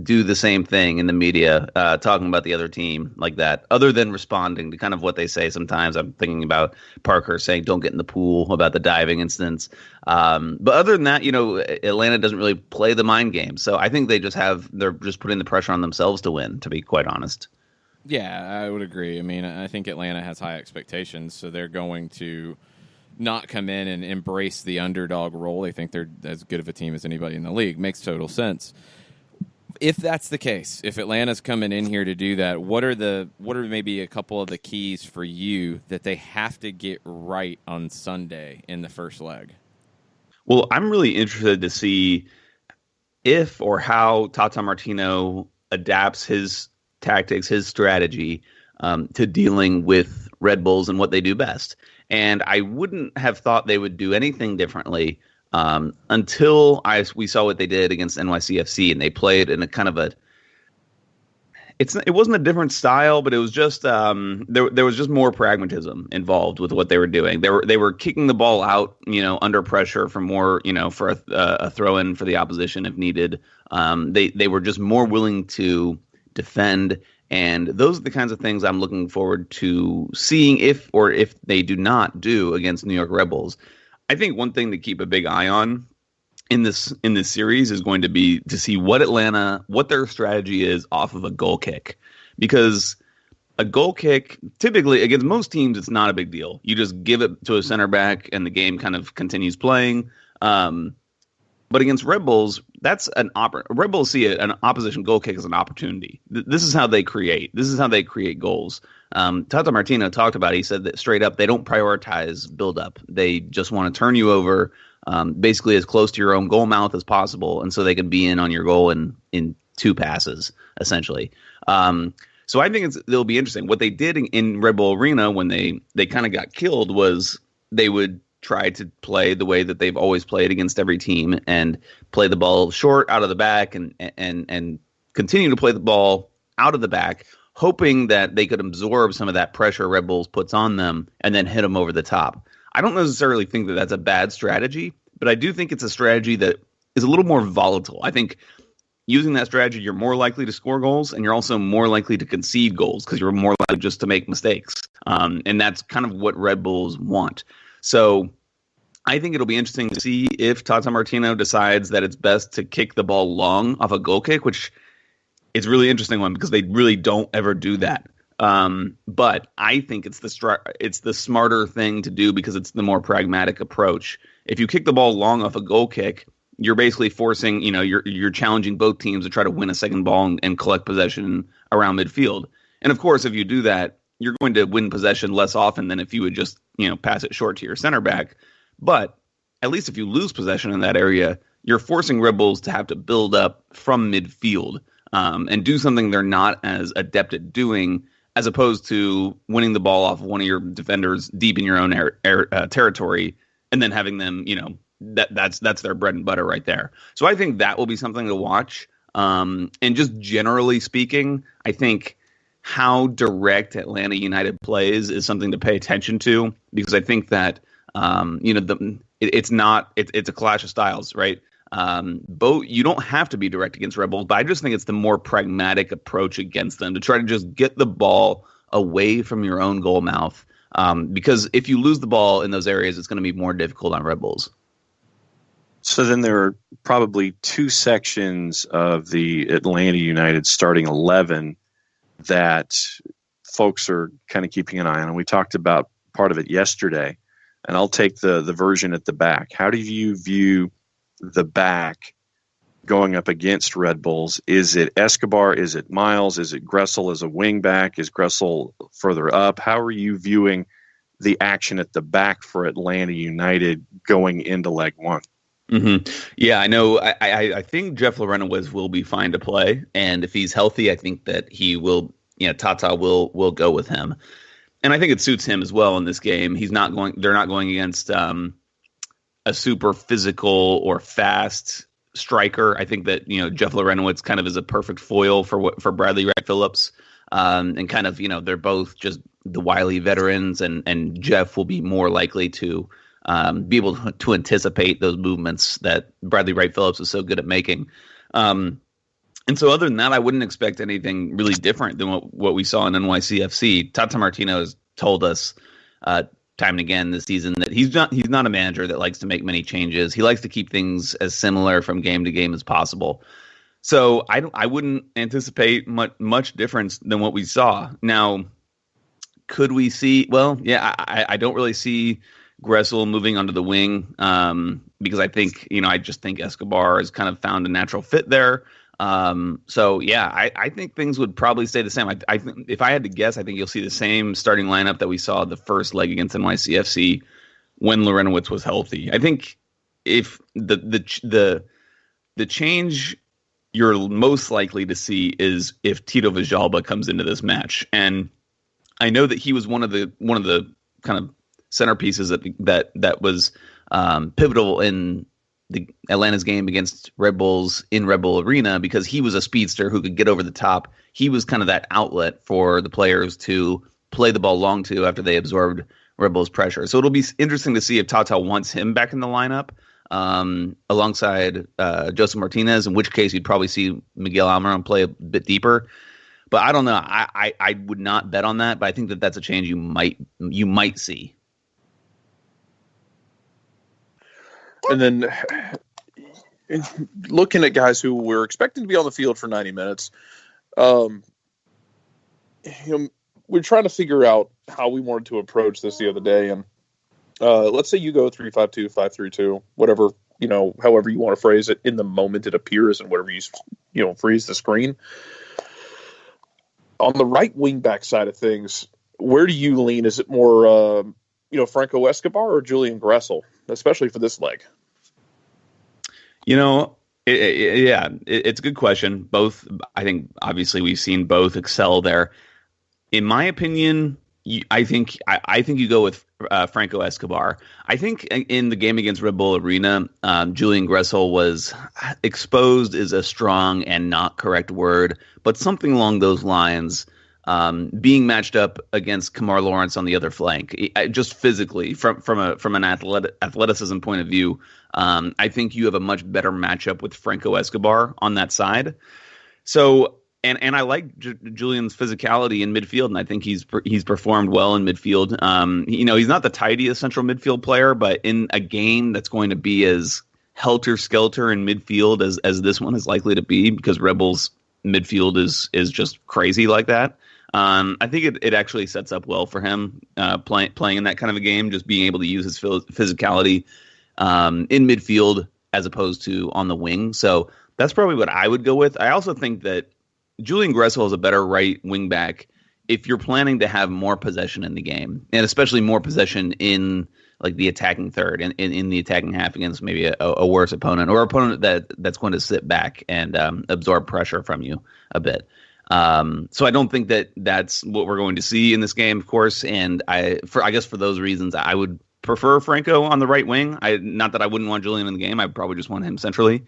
do the same thing in the media, talking about the other team like that, other than responding to kind of what they say sometimes. I'm thinking about Parker saying, don't get in the pool, about the diving incidents. But other than that, Atlanta doesn't really play the mind game. So I think they're just putting the pressure on themselves to win, to be quite honest. Yeah, I would agree. I mean, I think Atlanta has high expectations, so they're going to not come in and embrace the underdog role. They think they're as good of a team as anybody in the league. Makes total sense. If that's the case, if Atlanta's coming in here to do that, what are maybe a couple of the keys for you that they have to get right on Sunday in the first leg? Well, I'm really interested to see if or how Tata Martino adapts his tactics, his strategy to dealing with Red Bulls and what they do best. And I wouldn't have thought they would do anything differently until we saw what they did against NYCFC, and they played in a kind of it wasn't a different style, but it was just there was just more pragmatism involved with what they were doing. They were kicking the ball out, under pressure for more, for a throw in for the opposition if needed. They were just more willing to defend And those are the kinds of things I'm looking forward to seeing if they do not do against New York Red Bulls. I think one thing to keep a big eye on in this series is going to be to see what their strategy is off of a goal kick. Because a goal kick, typically against most teams, it's not a big deal. You just give it to a center back and the game kind of continues playing. But against Red Bulls, Red Bulls see an opposition goal kick as an opportunity. This is how they create. This is how they create goals. Tata Martino talked about it. He said that straight up, they don't prioritize build-up. They just want to turn you over basically as close to your own goal mouth as possible, and so they can be in on your goal in 2 passes, essentially. So I think it'll be interesting. What they did in Red Bull Arena when they kind of got killed was they would try to play the way that they've always played against every team and play the ball short out of the back and continue to play the ball out of the back, hoping that they could absorb some of that pressure Red Bulls puts on them and then hit them over the top. I don't necessarily think that that's a bad strategy, but I do think it's a strategy that is a little more volatile. I think using that strategy, you're more likely to score goals, and you're also more likely to concede goals because you're more likely just to make mistakes. And that's kind of what Red Bulls want. So I think it'll be interesting to see if Tata Martino decides that it's best to kick the ball long off a goal kick, which is a really interesting one because they really don't ever do that. But I think it's the smarter thing to do because it's the more pragmatic approach. If you kick the ball long off a goal kick, you're basically forcing, you're challenging both teams to try to win a second ball and collect possession around midfield. And of course, if you do that, you're going to win possession less often than if you would just, pass it short to your center back. But at least if you lose possession in that area, you're forcing Red Bulls to have to build up from midfield and do something they're not as adept at doing, as opposed to winning the ball off of one of your defenders deep in your own territory and then having them, that's their bread and butter right there. So I think that will be something to watch. And just generally speaking, I think how direct Atlanta United plays is something to pay attention to, because I think that it's a clash of styles, right? Both, you don't have to be direct against Red Bulls, but I just think it's the more pragmatic approach against them to try to just get the ball away from your own goal mouth. Because if you lose the ball in those areas, it's going to be more difficult on Red Bulls. So then there are probably 2 sections of the Atlanta United starting 11 that folks are kind of keeping an eye on. And we talked about part of it yesterday. And I'll take the version at the back. How do you view the back going up against Red Bulls? Is it Escobar? Is it Miles? Is it Gressel as a wing back? Is Gressel further up? How are you viewing the action at the back for Atlanta United going into leg 1? Mm-hmm. Yeah, I know. I think Jeff Lorenowitz will be fine to play, and if he's healthy, I think that he will. Tata will go with him, and I think it suits him as well in this game. They're not going against a super physical or fast striker. I think that Jeff Lorenowitz kind of is a perfect foil for Bradley Wright Phillips, and kind of they're both just the wily veterans, and Jeff will be more likely to be able to anticipate those movements that Bradley Wright Phillips is so good at making. And so other than that, I wouldn't expect anything really different than what we saw in NYCFC. Tata Martino has told us time and again this season that he's not a manager that likes to make many changes. He likes to keep things as similar from game to game as possible. So I wouldn't anticipate much difference than what we saw. Now, could we see? Well, yeah, I don't really see Gressel moving onto the wing because I think I just think Escobar has kind of found a natural fit there. So yeah, I think things would probably stay the same. I think if I had to guess, I think you'll see the same starting lineup that we saw the first leg against NYCFC when Lorenowitz was healthy. I think if the change you're most likely to see is if Tito Villalba comes into this match, and I know that he was one of the kind of centerpieces that was pivotal in the Atlanta's game against Red Bulls in Red Bull Arena, because he was a speedster who could get over the top. He was kind of that outlet for the players to play the ball long to after they absorbed Red Bull's pressure. So it'll be interesting to see if Tata wants him back in the lineup alongside Joseph Martinez, in which case you'd probably see Miguel Almiron play a bit deeper. But I don't know. I would not bet on that, but I think that that's a change you might see. And then looking at guys who we're expecting to be on the field for 90 minutes, we're trying to figure out how we wanted to approach this the other day. And let's say you go 3-5-2, 5-3-2, whatever, however you want to phrase it in the moment it appears and whatever you freeze the screen. On the right wing back side of things, where do you lean? Is it more, Franco Escobar or Julian Gressel, especially for this leg? It's a good question. Both, I think, obviously we've seen both excel there. In my opinion, I think you go with Franco Escobar. I think in the game against Red Bull Arena, Julian Gressel was exposed is a strong and not correct word, but something along those lines. Being matched up against Kamar Lawrence on the other flank, just physically from an athleticism point of view, I think you have a much better matchup with Franco Escobar on that side. So, and I like Julian's physicality in midfield, and I think he's performed well in midfield. He's not the tidiest central midfield player, but in a game that's going to be as helter-skelter in midfield as this one is likely to be, because Rebels midfield is just crazy like that. I think it actually sets up well for him playing in that kind of a game, just being able to use his physicality in midfield as opposed to on the wing. So that's probably what I would go with. I also think that Julian Gressel is a better right wing back if you're planning to have more possession in the game, and especially more possession in like the attacking third and in the attacking half against maybe a worse opponent or opponent that's going to sit back and absorb pressure from you a bit. So I don't think that that's what we're going to see in this game, of course. And I guess for those reasons, I would prefer Franco on the right wing. Not that I wouldn't want Julian in the game. I probably just want him centrally.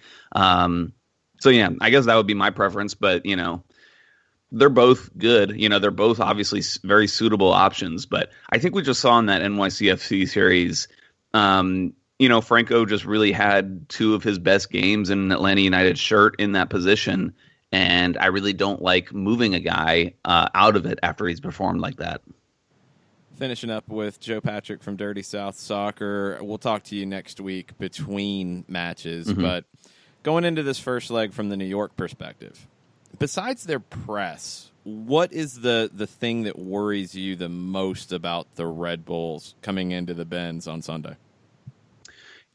So yeah, I guess that would be my preference, but they're both good. They're both obviously very suitable options, but I think we just saw in that NYCFC series, Franco just really had two of his best games in an Atlanta United shirt in that position. And I really don't like moving a guy out of it after he's performed like that. Finishing up with Joe Patrick from Dirty South Soccer. We'll talk to you next week between matches, but going into this first leg from the New York perspective, besides their press, what is the thing that worries you the most about the Red Bulls coming into the Benz on Sunday?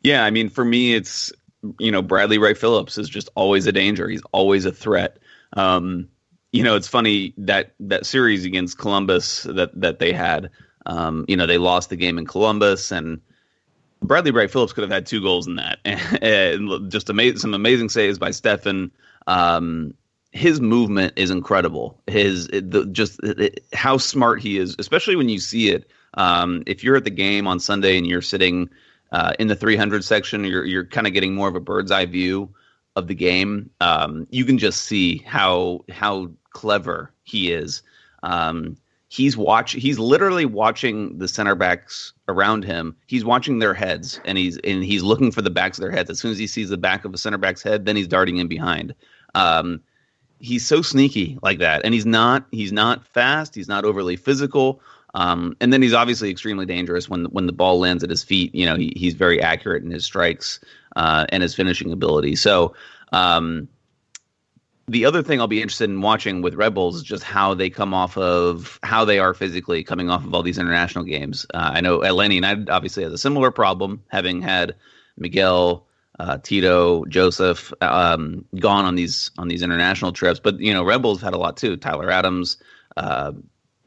Yeah, I mean, for me, it's Bradley Wright Phillips is just always a danger. He's always a threat. It's funny that series against Columbus that they had. They lost the game in Columbus, and Bradley Wright Phillips could have had 2 goals in that. And just some amazing saves by Stefan. His movement is incredible. How smart he is, especially when you see it. If you're at the game on Sunday and you're sitting in the 300 section, you're kind of getting more of a bird's eye view of the game. You can just see how clever he is. He's literally watching the center backs around him. He's watching their heads, and he's looking for the backs of their heads. As soon as he sees the back of a center back's head, then he's darting in behind. He's so sneaky like that, and he's not fast. He's not overly physical. And then he's obviously extremely dangerous when the ball lands at his feet. He's very accurate in his strikes and his finishing ability. So the other thing I'll be interested in watching with Red Bulls is just how they how they are physically coming off of all these international games. I know Atlanta United obviously has a similar problem, having had Miguel, Tito, Joseph gone on these international trips. But Red Bulls have had a lot too. Tyler Adams,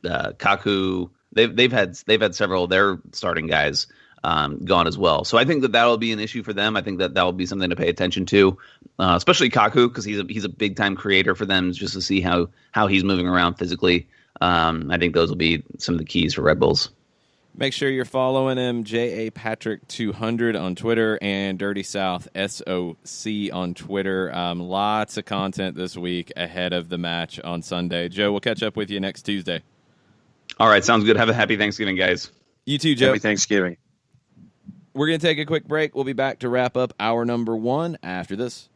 Kaku, they've had several of their starting guys gone as well. So I think that'll be an issue for them. I think that will be something to pay attention to, especially Kaku, because he's a big time creator for them, just to see how he's moving around physically. I think those will be some of the keys for Red Bulls. Make sure you're following him, JA Patrick 200 on Twitter and Dirty South SOC on Twitter. Lots of content this week ahead of the match on Sunday. Joe, we'll catch up with you next Tuesday. All right, sounds good. Have a happy Thanksgiving, guys. You too, Joe. Happy Thanksgiving. We're going to take a quick break. We'll be back to wrap up hour number 1 after this.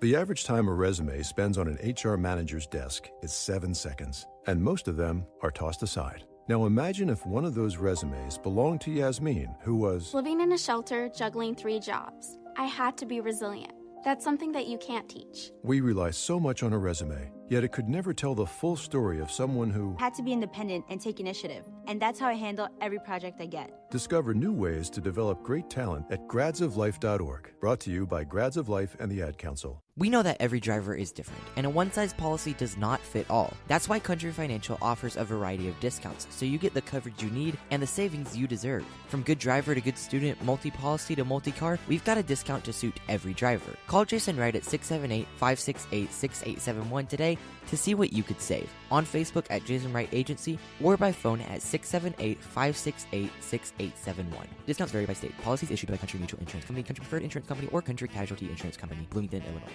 The average time a resume spends on an HR manager's desk is 7 seconds, and most of them are tossed aside. Now imagine if one of those resumes belonged to Yasmin, who was Living in a shelter, juggling 3 jobs. I had to be resilient. That's something that you can't teach. We rely so much on a resume, yet it could never tell the full story of someone who Had to be independent and take initiative. And that's how I handle every project I get. Discover new ways to develop great talent at gradsoflife.org. Brought to you by Grads of Life and the Ad Council. We know that every driver is different, and a one-size policy does not fit all. That's why Country Financial offers a variety of discounts, so you get the coverage you need and the savings you deserve. From good driver to good student, multi-policy to multi-car, we've got a discount to suit every driver. Call Jason Wright at 678-568-6871 today to see what you could save. On Facebook at Jason Wright Agency or by phone at 678-568-6871. Discounts vary by state. Policies issued by Country Mutual Insurance Company, Country Preferred Insurance Company, or Country Casualty Insurance Company, Bloomington, Illinois.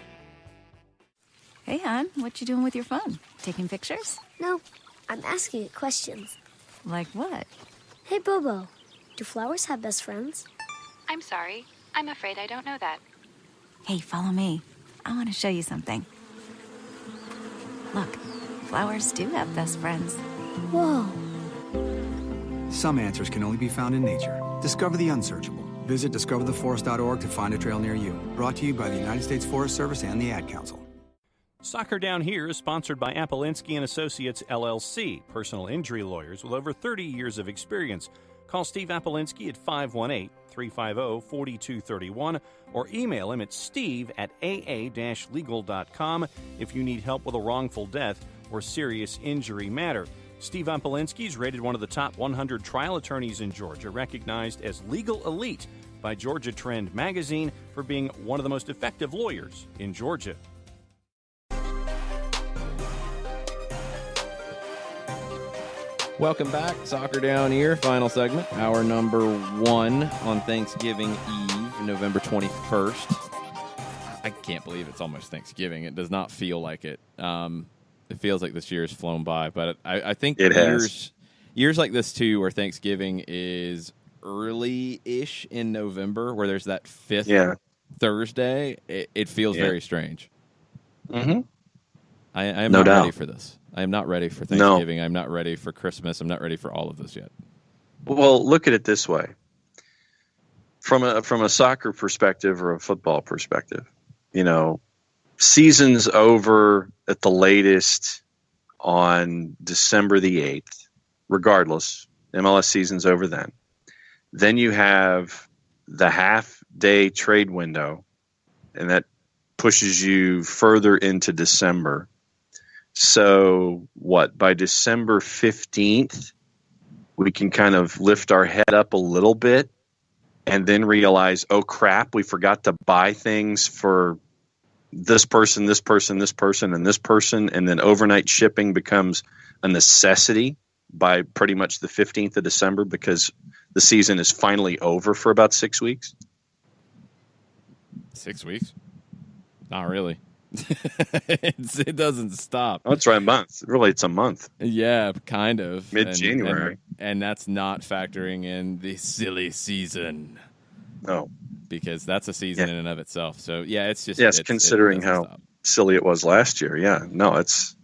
Hey, hon, what you doing with your phone? Taking pictures? No, I'm asking it questions. Like what? Hey, Bobo, do flowers have best friends? I'm sorry. I'm afraid I don't know that. Hey, follow me. I want to show you something. Look, flowers do have best friends. Whoa. Some answers can only be found in nature. Discover the unsearchable. Visit discovertheforest.org to find a trail near you. Brought to you by the United States Forest Service and the Ad Council. Soccer Down Here is sponsored by Appolinsky and Associates, LLC, personal injury lawyers with over 30 years of experience. Call Steve Appolinsky at 518-350-4231 or email him at steve@aa-legal.com if you need help with a wrongful death or serious injury matter. Steve Appolinsky is rated one of the top 100 trial attorneys in Georgia, recognized as legal elite by Georgia Trend magazine for being one of the most effective lawyers in Georgia. Welcome back. Soccer Down Here, final segment. Hour number 1 on Thanksgiving Eve, November 21st. I can't believe it's almost Thanksgiving. It does not feel like it. It feels like this year has flown by, but I think years like this, too, where Thanksgiving is early-ish in November, where there's that 5th Thursday, it feels very strange. Mm-hmm. I am not ready for this. I am not ready for Thanksgiving. I'm not ready for Christmas. I'm not ready for all of this yet. Well, look at it this way. From a soccer perspective or a football perspective, season's over at the latest on December the 8th. Regardless, MLS season's over then. Then you have the half-day trade window, and that pushes you further into December. So by December 15th, we can kind of lift our head up a little bit and then realize, oh, crap, we forgot to buy things for this person, this person, this person, and this person. And then overnight shipping becomes a necessity by pretty much the 15th of December because the season is finally over for about 6 weeks. 6 weeks? Not really. It doesn't stop. Oh, that's right, a month. Really, it's a month. Yeah, kind of. Mid-January. And that's not factoring in the silly season. No. Because that's a season in and of itself. So, yeah, it's just... Yes, considering how silly it was last year. Yeah, no, it's...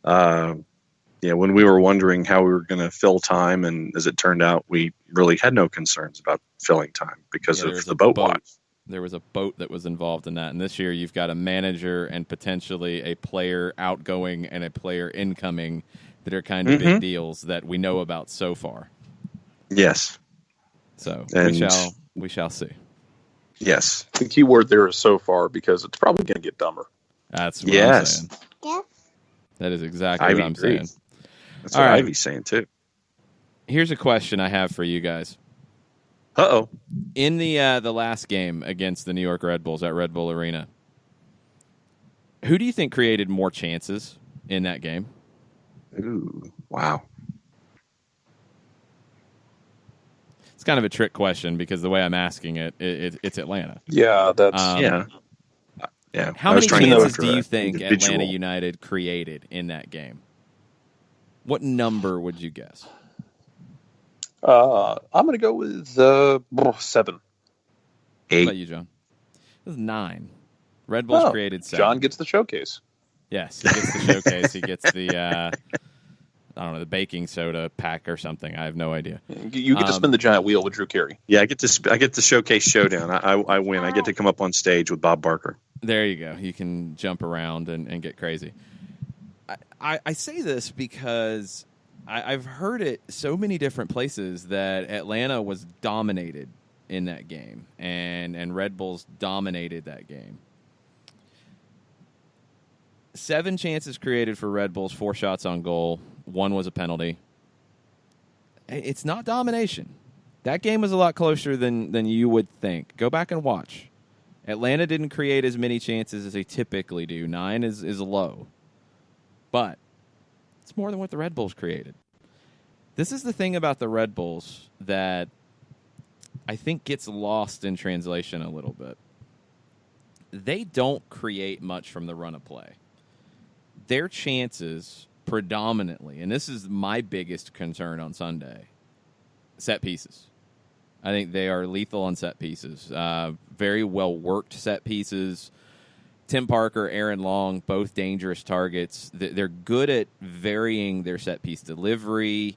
when we were wondering how we were going to fill time, and as it turned out, we really had no concerns about filling time because of the boat watch. There was a boat that was involved in that. And this year you've got a manager and potentially a player outgoing and a player incoming that are kind of big deals that we know about so far. Yes. So we shall see. Yes. The key word there is so far because it's probably going to get dumber. That's what I'm saying. Yeah. That is exactly what I'm saying. That's what Ivy's saying too. Here's a question I have for you guys. Uh-oh. In the last game against the New York Red Bulls at Red Bull Arena, who do you think created more chances in that game? Ooh, wow. It's kind of a trick question because the way I'm asking it's Atlanta. Yeah, that's yeah. How many chances do you think Atlanta United created in that game? What number would you guess? I'm going to go with 7. 8. What about you, John? It was 9. Red Bulls created 7. John gets the showcase. Yes, he gets the showcase. He gets the, I don't know, the baking soda pack or something. I have no idea. You get to spin the giant wheel with Drew Carey. Yeah, I get the showcase showdown. I win. I get to come up on stage with Bob Barker. There you go. You can jump around and get crazy. I say this because I've heard it so many different places that Atlanta was dominated in that game, and Red Bulls dominated that game. 7 chances created for Red Bulls, 4 shots on goal. 1 was a penalty. It's not domination. That game was a lot closer than you would think. Go back and watch. Atlanta didn't create as many chances as they typically do. 9 is low. But it's more than what the Red Bulls created. This is the thing about the Red Bulls that I think gets lost in translation a little bit. They don't create much from the run of play. Their chances predominantly, and this is my biggest concern on Sunday, set pieces. I think they are lethal on set pieces. Very well worked set pieces. Tim Parker, Aaron Long, both dangerous targets. They're good at varying their set piece delivery.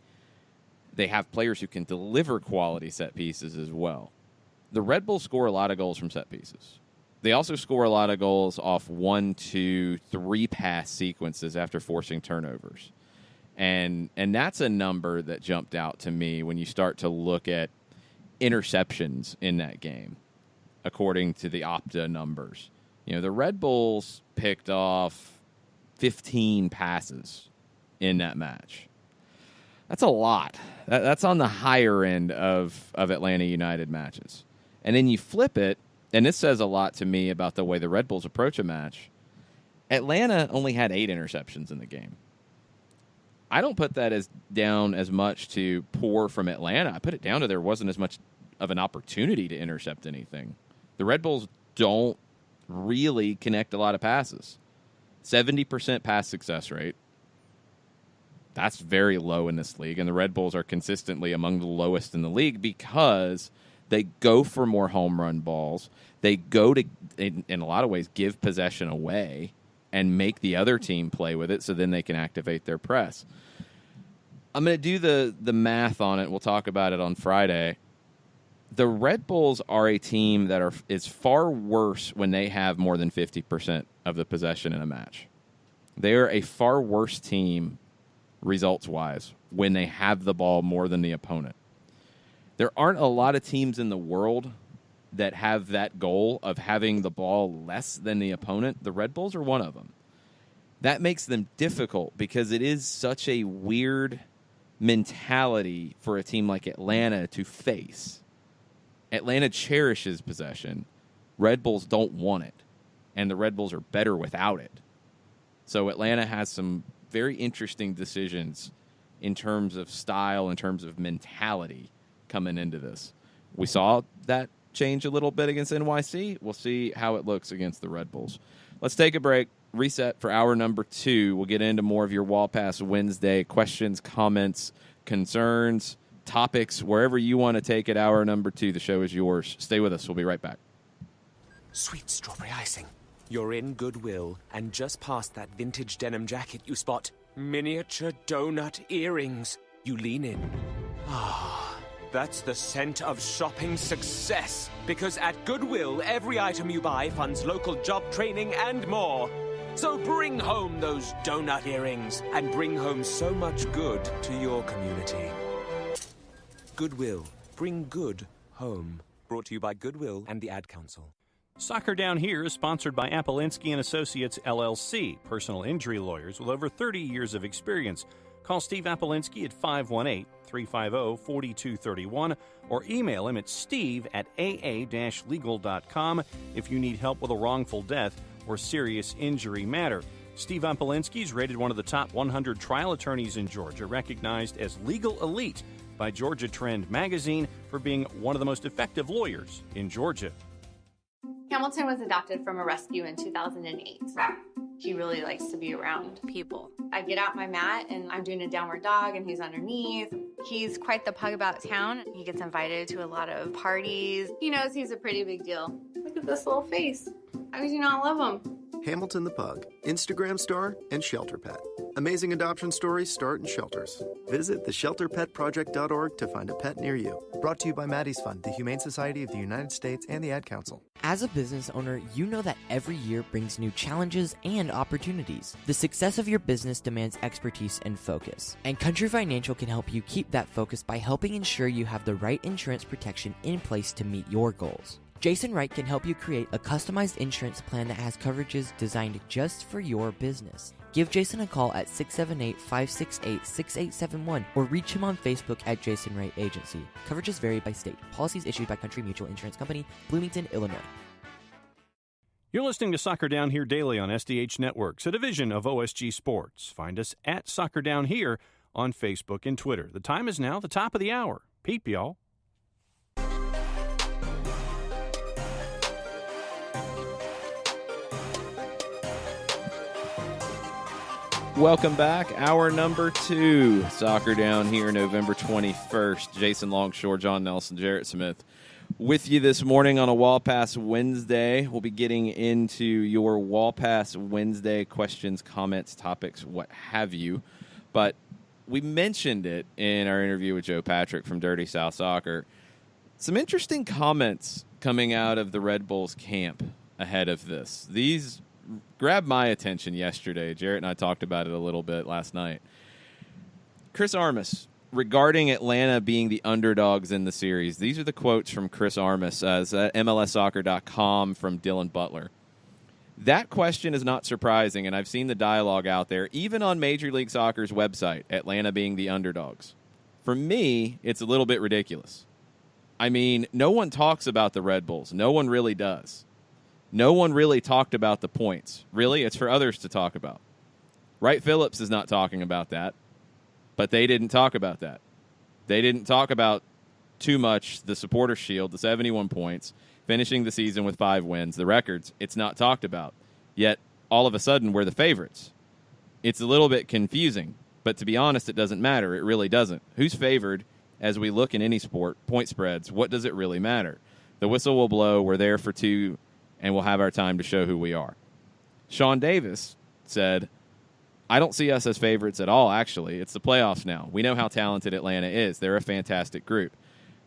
They have players who can deliver quality set pieces as well. The Red Bulls score a lot of goals from set pieces. They also score a lot of goals off 1, 2, 3 pass sequences after forcing turnovers. And that's a number that jumped out to me when you start to look at interceptions in that game, according to the Opta numbers. The Red Bulls picked off 15 passes in that match. That's a lot. That's on the higher end of Atlanta United matches. And then you flip it, and this says a lot to me about the way the Red Bulls approach a match. Atlanta only had 8 interceptions in the game. I don't put that down as much to poor from Atlanta. I put it down to there wasn't as much of an opportunity to intercept anything. The Red Bulls don't really connect a lot of passes. 70% pass success rate. That's very low in this league, and the Red Bulls are consistently among the lowest in the league because they go for more home run balls. They go to, in a lot of ways, give possession away and make the other team play with it so then they can activate their press. I'm going to do the math on it. We'll talk about it on Friday. The Red Bulls are a team that is far worse when they have more than 50% of the possession in a match. They are a far worse team results-wise when they have the ball more than the opponent. There aren't a lot of teams in the world that have that goal of having the ball less than the opponent. The Red Bulls are one of them. That makes them difficult because it is such a weird mentality for a team like Atlanta to face. Atlanta cherishes possession. Red Bulls don't want it, and the Red Bulls are better without it. So Atlanta has some very interesting decisions in terms of style, in terms of mentality coming into this. We saw that change a little bit against NYC. We'll see how it looks against the Red Bulls. Let's take a break, reset for hour number 2. We'll get into more of your Wall Pass Wednesday questions, comments, concerns, topics, wherever you want to take it. Hour number 2, the show is yours. Stay with us. We'll be right back. Sweet strawberry icing. You're in Goodwill, and just past that vintage denim jacket, you spot miniature donut earrings. You lean in. Ah, that's the scent of shopping success. Because at Goodwill, every item you buy funds local job training and more. So bring home those donut earrings and bring home so much good to your community. Goodwill. Bring good home. Brought to you by Goodwill and the Ad Council. Soccer Down Here is sponsored by Apollinski & Associates, LLC, personal injury lawyers with over 30 years of experience. Call Steve Apollinski at 518-350-4231 or email him at steve@aa-legal.com if you need help with a wrongful death or serious injury matter. Steve Apollinski is rated one of the top 100 trial attorneys in Georgia, recognized as Legal Elite by Georgia Trend magazine for being one of the most effective lawyers in Georgia. Hamilton was adopted from a rescue in 2008. He really likes to be around people. I get out my mat and I'm doing a downward dog and he's underneath. He's quite the pug about town. He gets invited to a lot of parties. He knows he's a pretty big deal. Look at this little face. How could you not love him? Hamilton the Pug, Instagram star and shelter pet. Amazing adoption stories start in shelters. Visit theshelterpetproject.org to find a pet near you. Brought to you by Maddie's Fund, the Humane Society of the United States, and the Ad Council. As a business owner, you know that every year brings new challenges and opportunities. The success of your business demands expertise and focus. And Country Financial can help you keep that focus by helping ensure you have the right insurance protection in place to meet your goals. Jason Wright can help you create a customized insurance plan that has coverages designed just for your business. Give Jason a call at 678-568-6871 or reach him on Facebook at Jason Wright Agency. Coverages vary by state. Policies issued by Country Mutual Insurance Company, Bloomington, Illinois. You're listening to Soccer Down Here daily on SDH Networks, a division of OSG Sports. Find us at Soccer Down Here on Facebook and Twitter. The time is now the top of the hour. Peep, y'all. Welcome back. Hour number 2. Soccer Down Here, November 21st. Jason Longshore, John Nelson, Jarrett Smith with you this morning on a Wall Pass Wednesday. We'll be getting into your Wall Pass Wednesday questions, comments, topics, what have you. But we mentioned it in our interview with Joe Patrick from Dirty South Soccer. Some interesting comments coming out of the Red Bulls camp ahead of this. These grabbed my attention yesterday. Jarrett and I talked about it a little bit last night. Chris Armas, regarding Atlanta being the underdogs in the series. These are the quotes from Chris Armas as at MLSsoccer.com from Dylan Butler. That question is not surprising, and I've seen the dialogue out there, even on Major League Soccer's website, Atlanta being the underdogs. For me, it's a little bit ridiculous. I mean, no one talks about the Red Bulls. No one really does. No one really talked about the points. Really, it's for others to talk about. Wright Phillips is not talking about that, but they didn't talk about that. They didn't talk about too much the Supporters' Shield, the 71 points, finishing the season with 5 wins, the records. It's not talked about. Yet, all of a sudden, we're the favorites. It's a little bit confusing, but to be honest, it doesn't matter. It really doesn't. Who's favored as we look in any sport? Point spreads. What does it really matter? The whistle will blow. We're there for 2. And we'll have our time to show who we are. Sean Davis said, I don't see us as favorites at all, actually. It's the playoffs now. We know how talented Atlanta is. They're a fantastic group.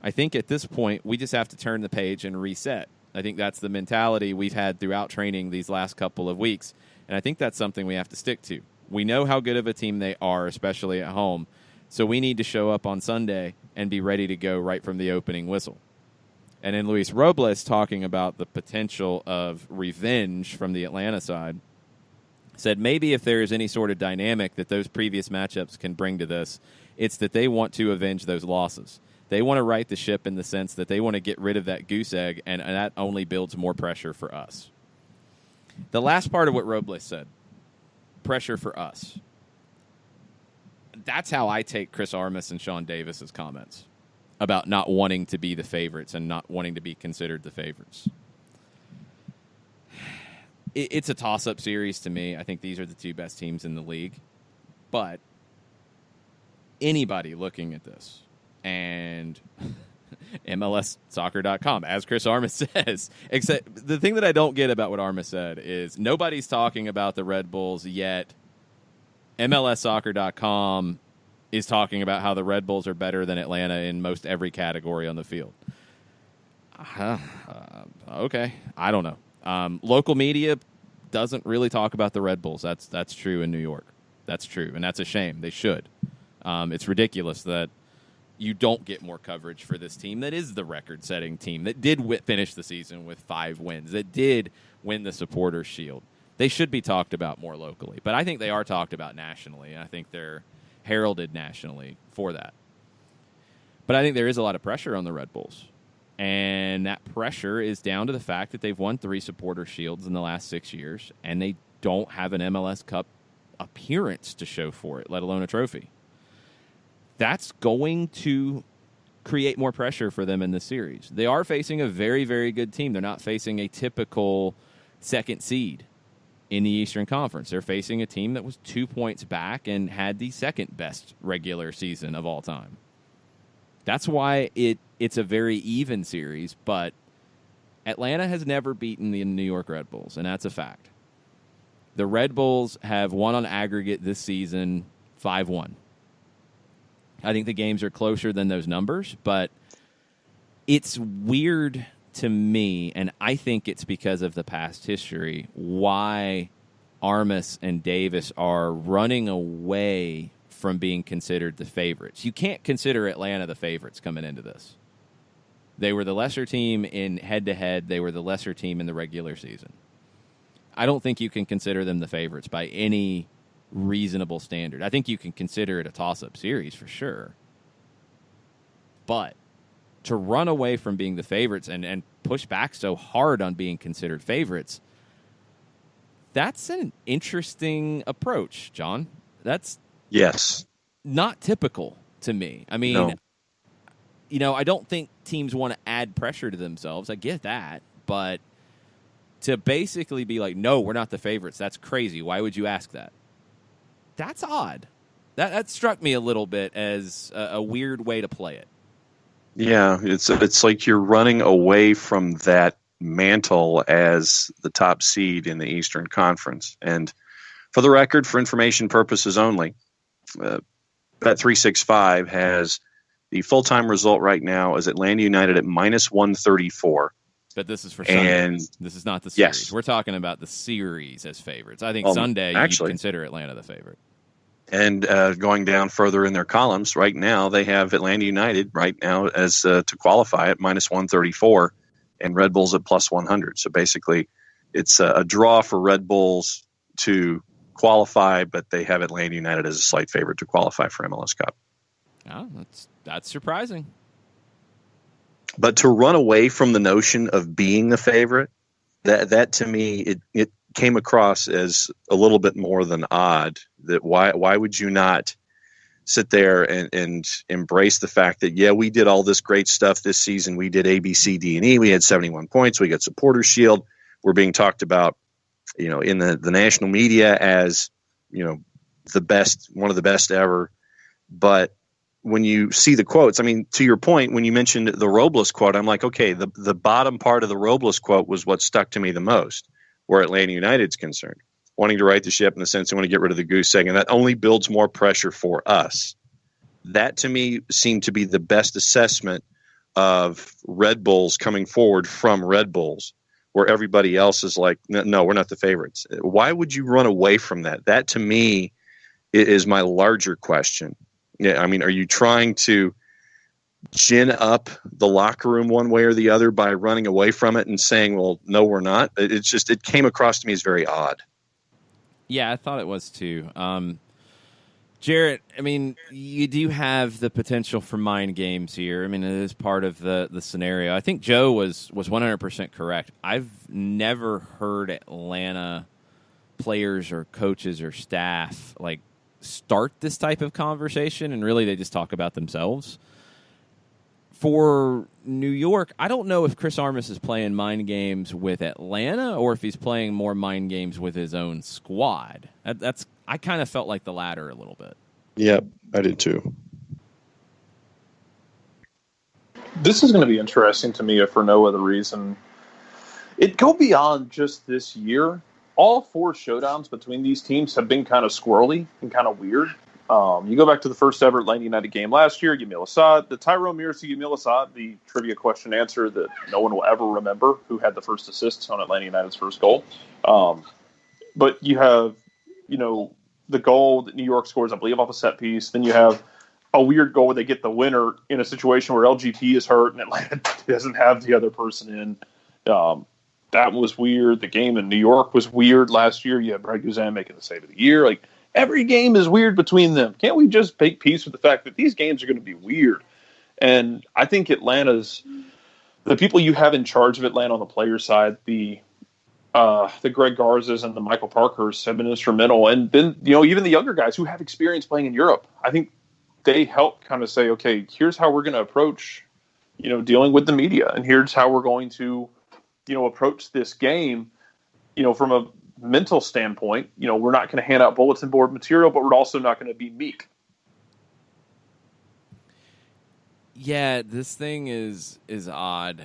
I think at this point, we just have to turn the page and reset. I think that's the mentality we've had throughout training these last couple of weeks. And I think that's something we have to stick to. We know how good of a team they are, especially at home. So we need to show up on Sunday and be ready to go right from the opening whistle. And then Luis Robles, talking about the potential of revenge from the Atlanta side, said maybe if there is any sort of dynamic that those previous matchups can bring to this, it's that they want to avenge those losses. They want to right the ship in the sense that they want to get rid of that goose egg, and that only builds more pressure for us. The last part of what Robles said, pressure for us. That's how I take Chris Armas and Sean Davis's comments about not wanting to be the favorites and not wanting to be considered the favorites. It's a toss-up series to me. I think these are the 2 best teams in the league. But anybody looking at this, and MLSsoccer.com, as Chris Armas says, except the thing that I don't get about what Armas said is nobody's talking about the Red Bulls yet. MLSsoccer.com is talking about how the Red Bulls are better than Atlanta in most every category on the field. Okay, I don't know. Local media doesn't really talk about the Red Bulls. That's true in New York. That's true, and that's a shame. They should. It's ridiculous that you don't get more coverage for this team that is the record-setting team, that did finish the season with 5 wins, that did win the Supporters' Shield. They should be talked about more locally, but I think they are talked about nationally, and I think they're heralded nationally for that. But I think there is a lot of pressure on the Red Bulls. And that pressure is down to the fact that they've won 3 Supporter Shields in the last 6 years, and they don't have an MLS Cup appearance to show for it, let alone a trophy. That's going to create more pressure for them in the series. They are facing a very, very good team. They're not facing a typical second seed in the Eastern Conference. They're facing a team that was 2 points back and had the second best regular season of all time. That's why it's a very even series, but Atlanta has never beaten the New York Red Bulls, and that's a fact. The Red Bulls have won on aggregate this season 5-1. I think the games are closer than those numbers, but it's weird to me, and I think it's because of the past history, why Armas and Davis are running away from being considered the favorites. You can't consider Atlanta the favorites coming into this. They were the lesser team in head-to-head. They were the lesser team in the regular season. I don't think you can consider them the favorites by any reasonable standard. I think you can consider it a toss-up series for sure. But to run away from being the favorites and push back so hard on being considered favorites, that's an interesting approach, John. That's yes, not typical to me. I mean, No. I don't think teams want to add pressure to themselves. I get that. But to basically be like, no, we're not the favorites, that's crazy. Why would you ask that? That's odd. That struck me a little bit as a weird way to play it. Yeah, it's like you're running away from that mantle as the top seed in the Eastern Conference. And for the record, for information purposes only, Bet365 has the full-time result right now is Atlanta United at -134. But this is for Sunday. And this is not the series. yes. We're talking about the series as favorites. I think Sunday you'd consider Atlanta the favorite. And going down further in their columns, right now they have Atlanta United right now as to qualify at -134, and Red Bulls at +100. So basically, it's a draw for Red Bulls to qualify, but they have Atlanta United as a slight favorite to qualify for MLS Cup. Oh, that's surprising. But to run away from the notion of being the favorite, that to me it came across as a little bit more than odd. That why would you not sit there and embrace the fact that, yeah, we did all this great stuff this season. We did A, B, C, D, and E. We had 71 points. We got Supporters Shield. We're being talked about, in the national media as, the best, one of the best ever. But when you see the quotes, I mean, to your point, when you mentioned the Robles quote, I'm like, okay, the bottom part of the Robles quote was what stuck to me the most, where Atlanta United's concerned. Wanting to right the ship in the sense they want to get rid of the goose egg, and that only builds more pressure for us. That, to me, seemed to be the best assessment of Red Bulls coming forward from Red Bulls, where everybody else is like, no, we're not the favorites. Why would you run away from that? That, to me, is my larger question. Yeah, I mean, are you trying to gin up the locker room one way or the other by running away from it and saying, well, no, we're not? It came across to me as very odd. Yeah, I thought it was too. Jarrett, I mean, you do have the potential for mind games here. I mean, it is part of the scenario. I think Joe was 100% correct. I've never heard Atlanta players or coaches or staff start this type of conversation, and really they just talk about themselves. For New York, I don't know if Chris Armas is playing mind games with Atlanta or if he's playing more mind games with his own squad. I kind of felt like the latter a little bit. Yep, I did too. This is going to be interesting to me if for no other reason. It go beyond just this year. All four showdowns between these teams have been kind of squirrely and kind of weird. You go back to the first ever Atlanta United game last year, Yamil Assad, the Tyrone Mears to Yamil Assad, the trivia question answer that no one will ever remember, who had the first assists on Atlanta United's first goal. But you have, the goal that New York scores, I believe, off a set piece. Then you have a weird goal where they get the winner in a situation where LGT is hurt and Atlanta doesn't have the other person in. That was weird. The game in New York was weird last year. You had Brad Guzan making the save of the year. Every game is weird between them. Can't we just make peace with the fact that these games are going to be weird? And I think the people you have in charge of Atlanta on the player side, the Greg Garzas and the Michael Parkers have been instrumental. And then, even the younger guys who have experience playing in Europe, I think they help kind of say, okay, here's how we're going to approach, dealing with the media. And here's how we're going to, approach this game, from a mental standpoint. We're not going to hand out bulletin board material, but we're also not going to be meek. Yeah, this thing is odd.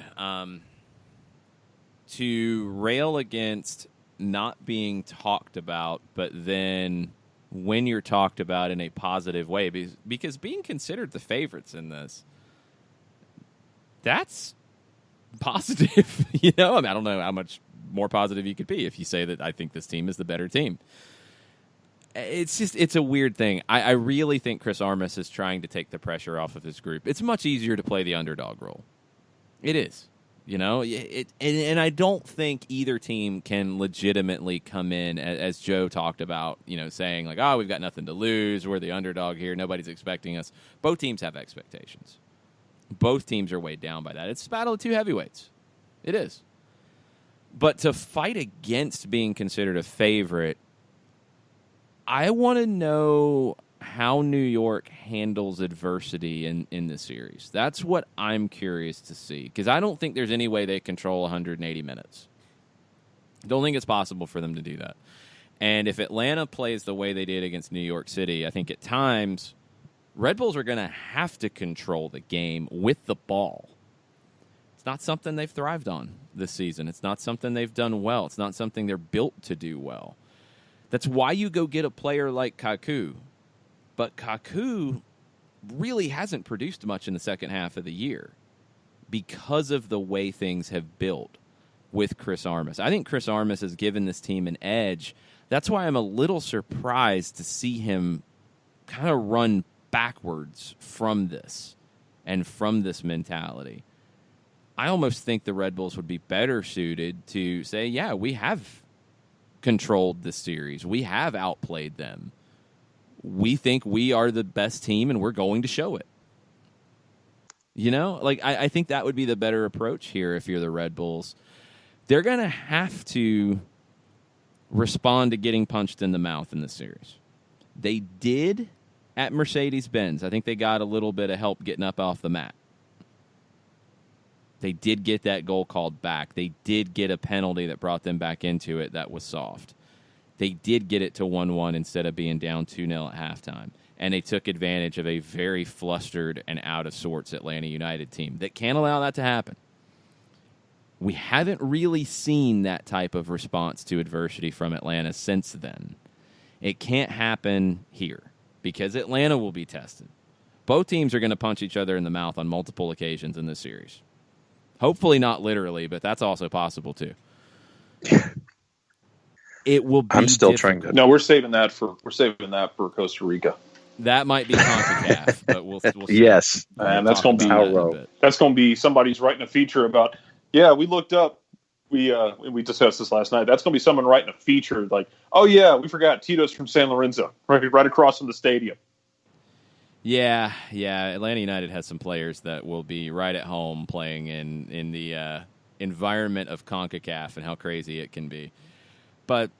To rail against not being talked about, but then when you're talked about in a positive way, because being considered the favorites in this, that's positive. You know, I mean, I don't know how much more positive you could be if you say that I think this team is the better team. It's a weird thing. I really think Chris Armas is trying to take the pressure off of his group. It's much easier to play the underdog role. It is. You know, and I don't think either team can legitimately come in, as Joe talked about, you know, saying like, oh, we've got nothing to lose. We're the underdog here. Nobody's expecting us. Both teams have expectations. Both teams are weighed down by that. It's a battle of two heavyweights. It is. But to fight against being considered a favorite, I want to know how New York handles adversity in this series. That's what I'm curious to see, because I don't think there's any way they control 180 minutes. Don't think it's possible for them to do that. And if Atlanta plays the way they did against New York City, I think at times Red Bulls are going to have to control the game with the ball. It's not something they've thrived on this season. It's not something they've done well. It's not something they're built to do well. That's why you go get a player like Kaku. But Kaku really hasn't produced much in the second half of the year because of the way things have built with Chris Armas. I think Chris Armas has given this team an edge. That's why I'm a little surprised to see him kind of run backwards from this and from this mentality. I almost think the Red Bulls would be better suited to say, yeah, we have controlled this series. We have outplayed them. We think we are the best team, and we're going to show it. You know, like I think that would be the better approach here if you're the Red Bulls. They're going to have to respond to getting punched in the mouth in this series. They did at Mercedes-Benz. I think they got a little bit of help getting up off the mat. They did get that goal called back. They did get a penalty that brought them back into it that was soft. They did get it to 1-1 instead of being down 2-0 at halftime. And they took advantage of a very flustered and out-of-sorts Atlanta United team that can't allow that to happen. We haven't really seen that type of response to adversity from Atlanta since then. It can't happen here because Atlanta will be tested. Both teams are going to punch each other in the mouth on multiple occasions in this series. Hopefully not literally, but that's also possible too. It will be I'm still difficult. trying to. No, we're saving that for Costa Rica. That might be Concacaf, but we'll see. Yes, and that's going to be somebody's writing a feature about. Yeah, we looked up. We discussed this last night. That's going to be someone writing a feature like, oh yeah, we forgot Tito's from San Lorenzo, right across from the stadium. Yeah. Atlanta United has some players that will be right at home playing in the environment of Concacaf and how crazy it can be. But,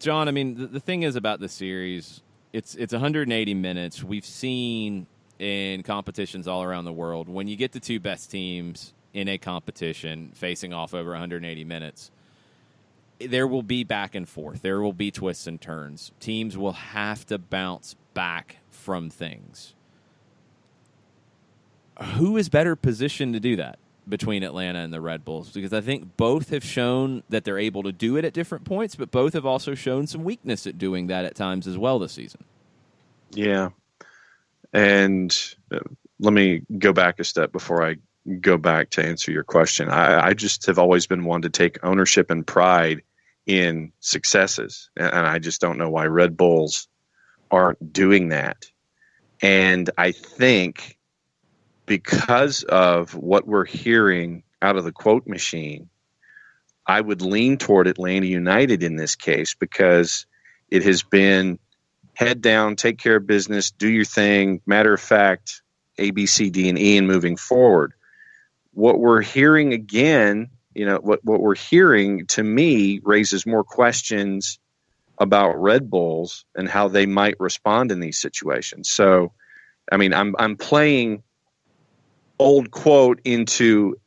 John, I mean, the thing is about this series, it's 180 minutes. We've seen in competitions all around the world, when you get the two best teams in a competition facing off over 180 minutes, there will be back and forth. There will be twists and turns. Teams will have to bounce back from things. Who is better positioned to do that between Atlanta and the Red Bulls? Because I think both have shown that they're able to do it at different points, but both have also shown some weakness at doing that at times as well this season. Yeah. And let me go back a step before I go back to answer your question. I just have always been one to take ownership and pride in successes. And I just don't know why Red Bulls aren't doing that. And I think because of what we're hearing out of the quote machine, I would lean toward Atlanta United in this case because it has been head down, take care of business, do your thing, matter of fact, A, B, C, D, and E, and moving forward. What we're hearing again, what we're hearing to me raises more questions about Red Bulls and how they might respond in these situations. So, I mean, I'm playing old quote into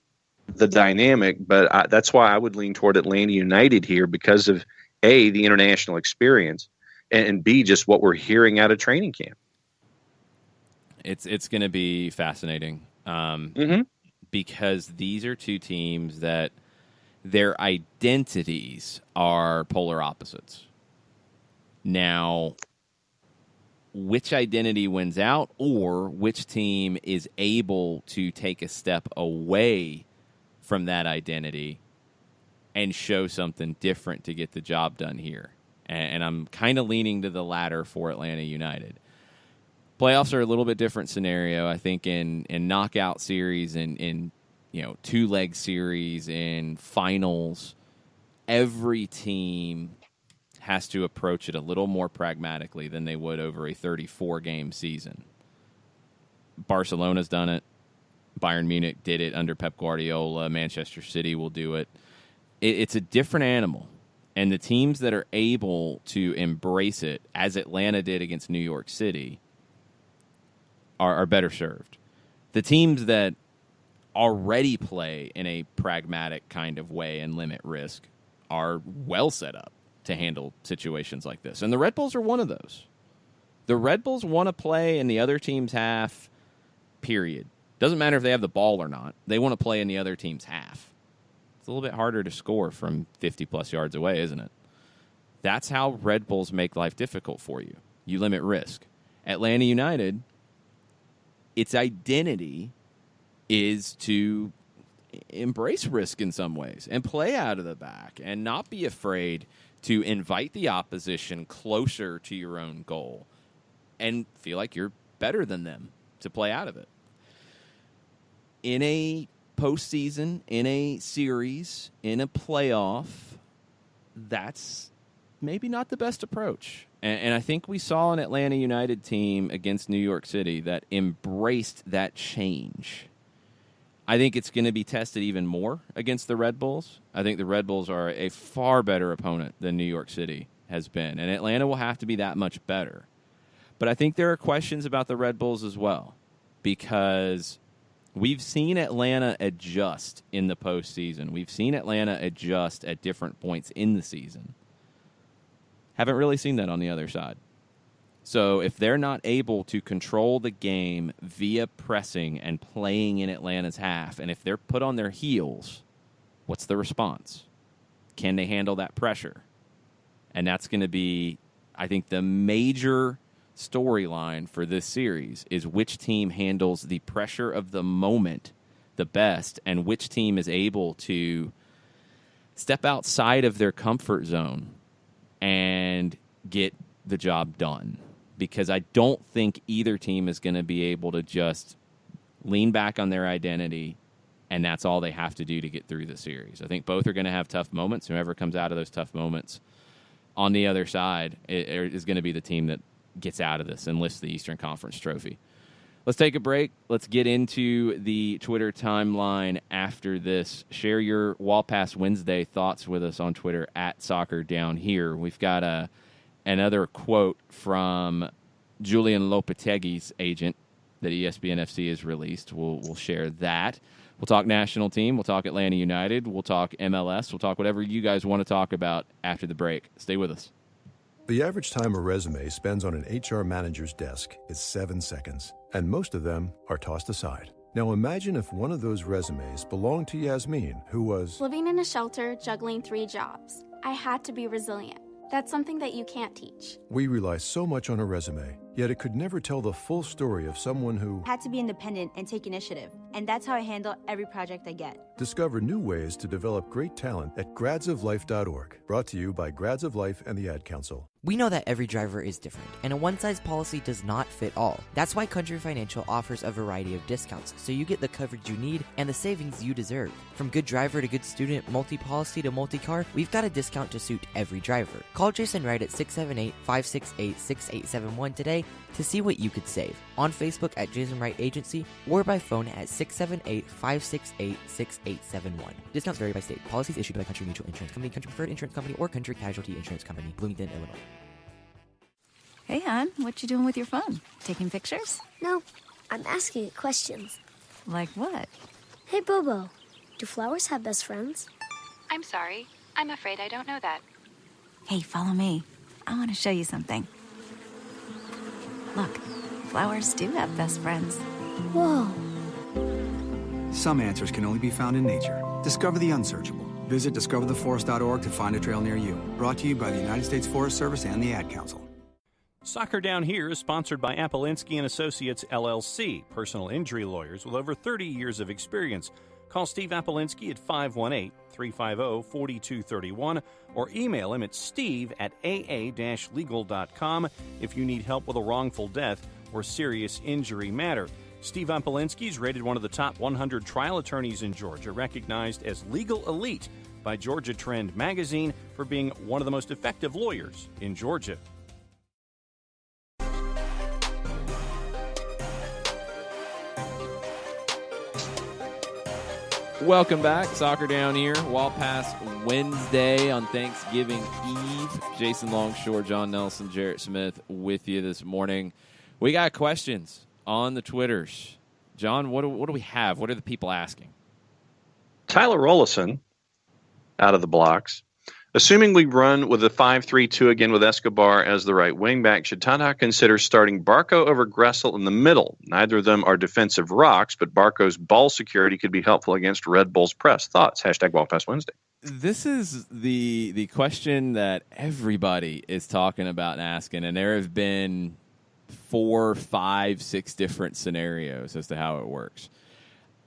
the dynamic, but that's why I would lean toward Atlanta United here because of A, the international experience, and B, just what we're hearing out of training camp. It's going to be fascinating because these are two teams that their identities are polar opposites. Now, which identity wins out, or which team is able to take a step away from that identity and show something different to get the job done here? And I'm kind of leaning to the latter for Atlanta United. Playoffs are a little bit different scenario. I think in knockout series, in two-leg series, in finals, every team has to approach it a little more pragmatically than they would over a 34-game season. Barcelona's done it. Bayern Munich did it under Pep Guardiola. Manchester City will do it. It's a different animal. And the teams that are able to embrace it, as Atlanta did against New York City, are better served. The teams that already play in a pragmatic kind of way and limit risk are well set up to handle situations like this. And the Red Bulls are one of those. The Red Bulls want to play in the other team's half, period. Doesn't matter if they have the ball or not. They want to play in the other team's half. It's a little bit harder to score from 50-plus yards away, isn't it? That's how Red Bulls make life difficult for you. You limit risk. Atlanta United, its identity is to embrace risk in some ways and play out of the back and not be afraid to invite the opposition closer to your own goal and feel like you're better than them to play out of it. In a postseason, in a series, in a playoff, that's maybe not the best approach. And I think we saw an Atlanta United team against New York City that embraced that change. I think it's going to be tested even more against the Red Bulls. I think the Red Bulls are a far better opponent than New York City has been, and Atlanta will have to be that much better. But I think there are questions about the Red Bulls as well, because we've seen Atlanta adjust in the postseason. We've seen Atlanta adjust at different points in the season. Haven't really seen that on the other side. So if they're not able to control the game via pressing and playing in Atlanta's half, and if they're put on their heels, what's the response? Can they handle that pressure? And that's going to be, I think, the major storyline for this series is which team handles the pressure of the moment the best and which team is able to step outside of their comfort zone and get the job done. Because I don't think either team is going to be able to just lean back on their identity and that's all they have to do to get through the series. I think both are going to have tough moments. Whoever comes out of those tough moments on the other side is going to be the team that gets out of this and lifts the Eastern Conference trophy. Let's take a break. Let's get into the Twitter timeline after this. Share your Wall Pass Wednesday thoughts with us on Twitter at Soccer Down Here. We've got another quote from Julian Lopetegui's agent that ESPN FC has released. We'll share that. We'll talk national team. We'll talk Atlanta United. We'll talk MLS. We'll talk whatever you guys want to talk about after the break. Stay with us. The average time a resume spends on an HR manager's desk is 7 seconds, and most of them are tossed aside. Now imagine if one of those resumes belonged to Yasmin, who was living in a shelter, juggling 3 jobs. I had to be resilient. That's something that you can't teach. We rely so much on a resume, yet it could never tell the full story of someone who had to be independent and take initiative. And that's how I handle every project I get. Discover new ways to develop great talent at gradsoflife.org. Brought to you by Grads of Life and the Ad Council. We know that every driver is different, and a one-size policy does not fit all. That's why Country Financial offers a variety of discounts, so you get the coverage you need and the savings you deserve. From good driver to good student, multi-policy to multi-car, we've got a discount to suit every driver. Call Jason Wright at 678-568-6871 today to see what you could save. On Facebook at Jason Wright Agency or by phone at 678-568-6871. Discounts vary by state. Policies issued by Country Mutual Insurance Company, Country Preferred Insurance Company, or Country Casualty Insurance Company, Bloomington, Illinois. Hey, hon, what you doing with your phone? Taking pictures? No, I'm asking it questions. Like what? Hey, Bobo, do flowers have best friends? I'm sorry. I'm afraid I don't know that. Hey, follow me. I want to show you something. Look, flowers do have best friends. Whoa. Some answers can only be found in nature. Discover the unsearchable. Visit discovertheforest.org to find a trail near you. Brought to you by the United States Forest Service and the Ad Council. Soccer Down Here is sponsored by Appolinsky & Associates, LLC, personal injury lawyers with over 30 years of experience. Call Steve Appolinsky at 518-350-4231 or email him at steve@aa-legal.com if you need help with a wrongful death or serious injury matter. Steve Appolinsky is rated one of the top 100 trial attorneys in Georgia, recognized as legal elite by Georgia Trend magazine for being one of the most effective lawyers in Georgia. Welcome back. Soccer Down Here. Well past Wednesday on Thanksgiving Eve. Jason Longshore, John Nelson, Jarrett Smith with you this morning. We got questions on the Twitters. John, what do we have? What are the people asking? Tyler Rollison out of the blocks. Assuming we run with a 5-3-2 again with Escobar as the right wingback, should Tata consider starting Barco over Gressel in the middle? Neither of them are defensive rocks, but Barco's ball security could be helpful against Red Bull's press. Thoughts? Hashtag Ball Pass Wednesday. This is the question that everybody is talking about and asking, and there have been 4, 5, 6 different scenarios as to how it works.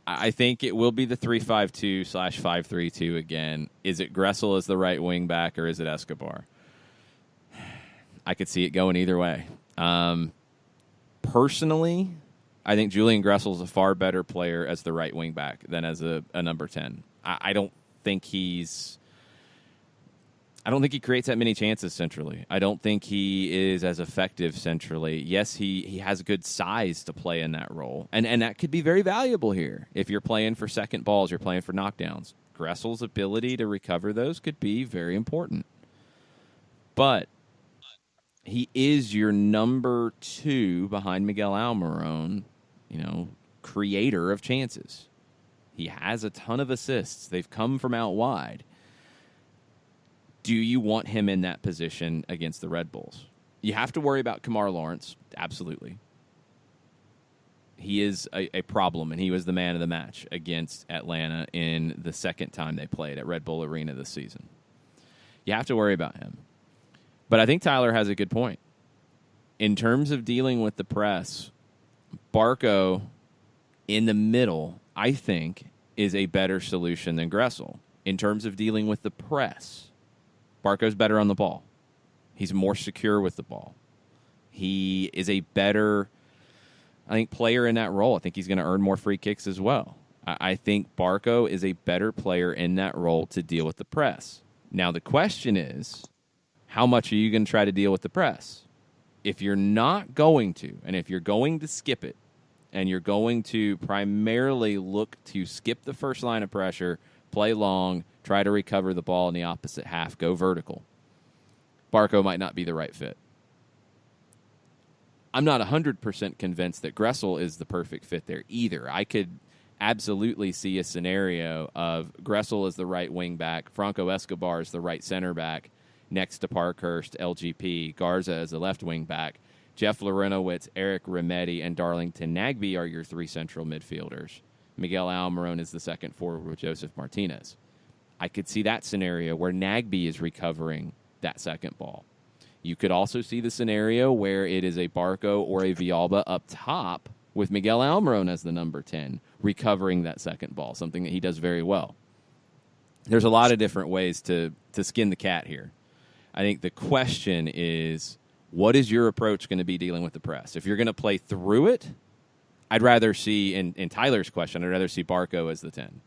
I think it will be the 3-5-2/5-3-2 again. Is it Gressel as the right wing back or is it Escobar? I could see it going either way. Personally, I think Julian Gressel is a far better player as the right wing back than as a number 10. I don't think he creates that many chances centrally. I don't think he is as effective centrally. Yes, he has good size to play in that role. And that could be very valuable here. If you're playing for second balls, you're playing for knockdowns. Gressel's ability to recover those could be very important. But he is your number 2 behind Miguel Almiron, creator of chances. He has a ton of assists. They've come from out wide. Do you want him in that position against the Red Bulls? You have to worry about Kamar Lawrence, absolutely. He is a problem, and he was the man of the match against Atlanta in the second time they played at Red Bull Arena this season. You have to worry about him. But I think Tyler has a good point. In terms of dealing with the press, Barco in the middle, I think, is a better solution than Gressel. In terms of dealing with the press, Barco's better on the ball. He's more secure with the ball. He is a better, player in that role. I think he's going to earn more free kicks as well. I think Barco is a better player in that role to deal with the press. Now, the question is, how much are you going to try to deal with the press? If you're not going to, and if you're going to skip it, and you're going to primarily look to skip the first line of pressure, play long, try to recover the ball in the opposite half, go vertical, Barco might not be the right fit. I'm not 100% convinced that Gressel is the perfect fit there either. I could absolutely see a scenario of Gressel as the right wing back, Franco Escobar as the right center back, next to Parkhurst, LGP, Garza as the left wing back, Jeff Larinowitz, Eric Remedi, and Darlington Nagbe are your 3 central midfielders. Miguel Almiron is the second forward with Joseph Martinez. I could see that scenario where Nagbe is recovering that second ball. You could also see the scenario where it is a Barco or a Villalba up top with Miguel Almiron as the number 10, recovering that second ball, something that he does very well. There's a lot of different ways to skin the cat here. I think the question is, what is your approach going to be dealing with the press? If you're going to play through it, I'd rather see, in Tyler's question, I'd rather see Barco as the 10.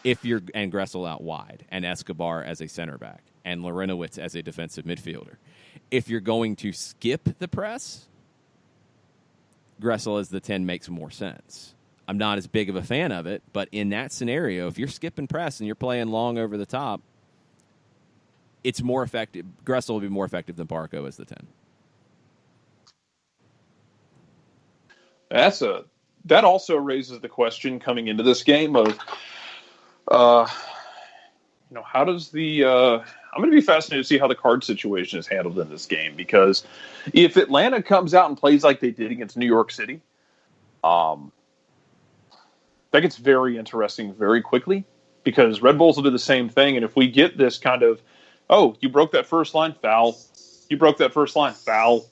And Gressel out wide, and Escobar as a center back, and Larinowitz as a defensive midfielder. If you're going to skip the press, Gressel as the 10 makes more sense. I'm not as big of a fan of it, but in that scenario, if you're skipping press and you're playing long over the top, it's more effective. Gressel will be more effective than Barco as the 10. That also raises the question coming into this game of, how does I'm going to be fascinated to see how the card situation is handled in this game, because if Atlanta comes out and plays like they did against New York City, that gets very interesting very quickly, because Red Bulls will do the same thing. And if we get this kind of, oh, you broke that first line, foul. You broke that first line, foul.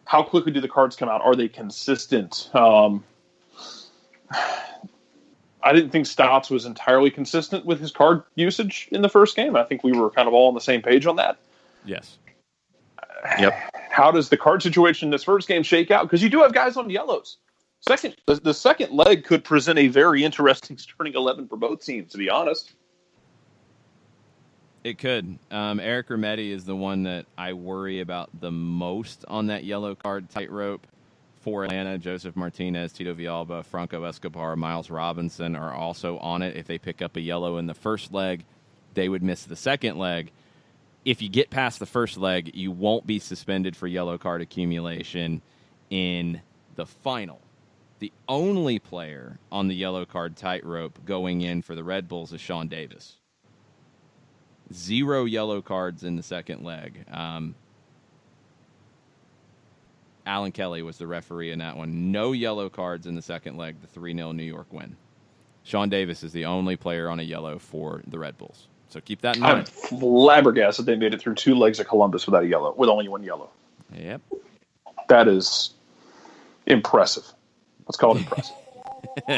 How quickly do the cards come out? Are they consistent? I didn't think Stotts was entirely consistent with his card usage in the first game. I think we were kind of all on the same page on that. Yes. Yep. How does the card situation in this first game shake out? Because you do have guys on yellows. The second leg could present a very interesting starting 11 for both teams, to be honest. It could. Eric Remedi is the one that I worry about the most on that yellow card tightrope for Atlanta. Joseph Martinez, Tito Villalba, Franco Escobar, Miles Robinson are also on it. If they pick up a yellow in the first leg, they would miss the second leg. If you get past the first leg, you won't be suspended for yellow card accumulation in the final. The only player on the yellow card tightrope going in for the Red Bulls is Sean Davis. 0 yellow cards in the second leg. Alan Kelly was the referee in that one. No yellow cards in the second leg, the 3-0 New York win. Sean Davis is the only player on a yellow for the Red Bulls. So keep that in mind. I'm flabbergasted they made it through 2 legs of Columbus without a yellow, with only 1 yellow. Yep. That is impressive. Let's call it impressive.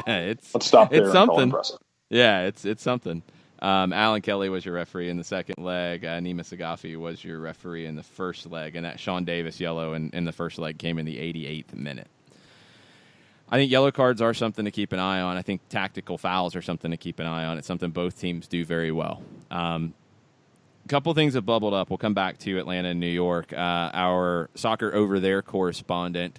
Let's stop there. It's and call it something. impressive. Yeah, it's something. Alan Kelly was your referee in the second leg. Nima Sagafi was your referee in the first leg. And that Sean Davis yellow in the first leg came in the 88th minute. I think yellow cards are something to keep an eye on. I think tactical fouls are something to keep an eye on. It's something both teams do very well. A couple things have bubbled up. We'll come back to Atlanta and New York. Our Soccer Over There correspondent,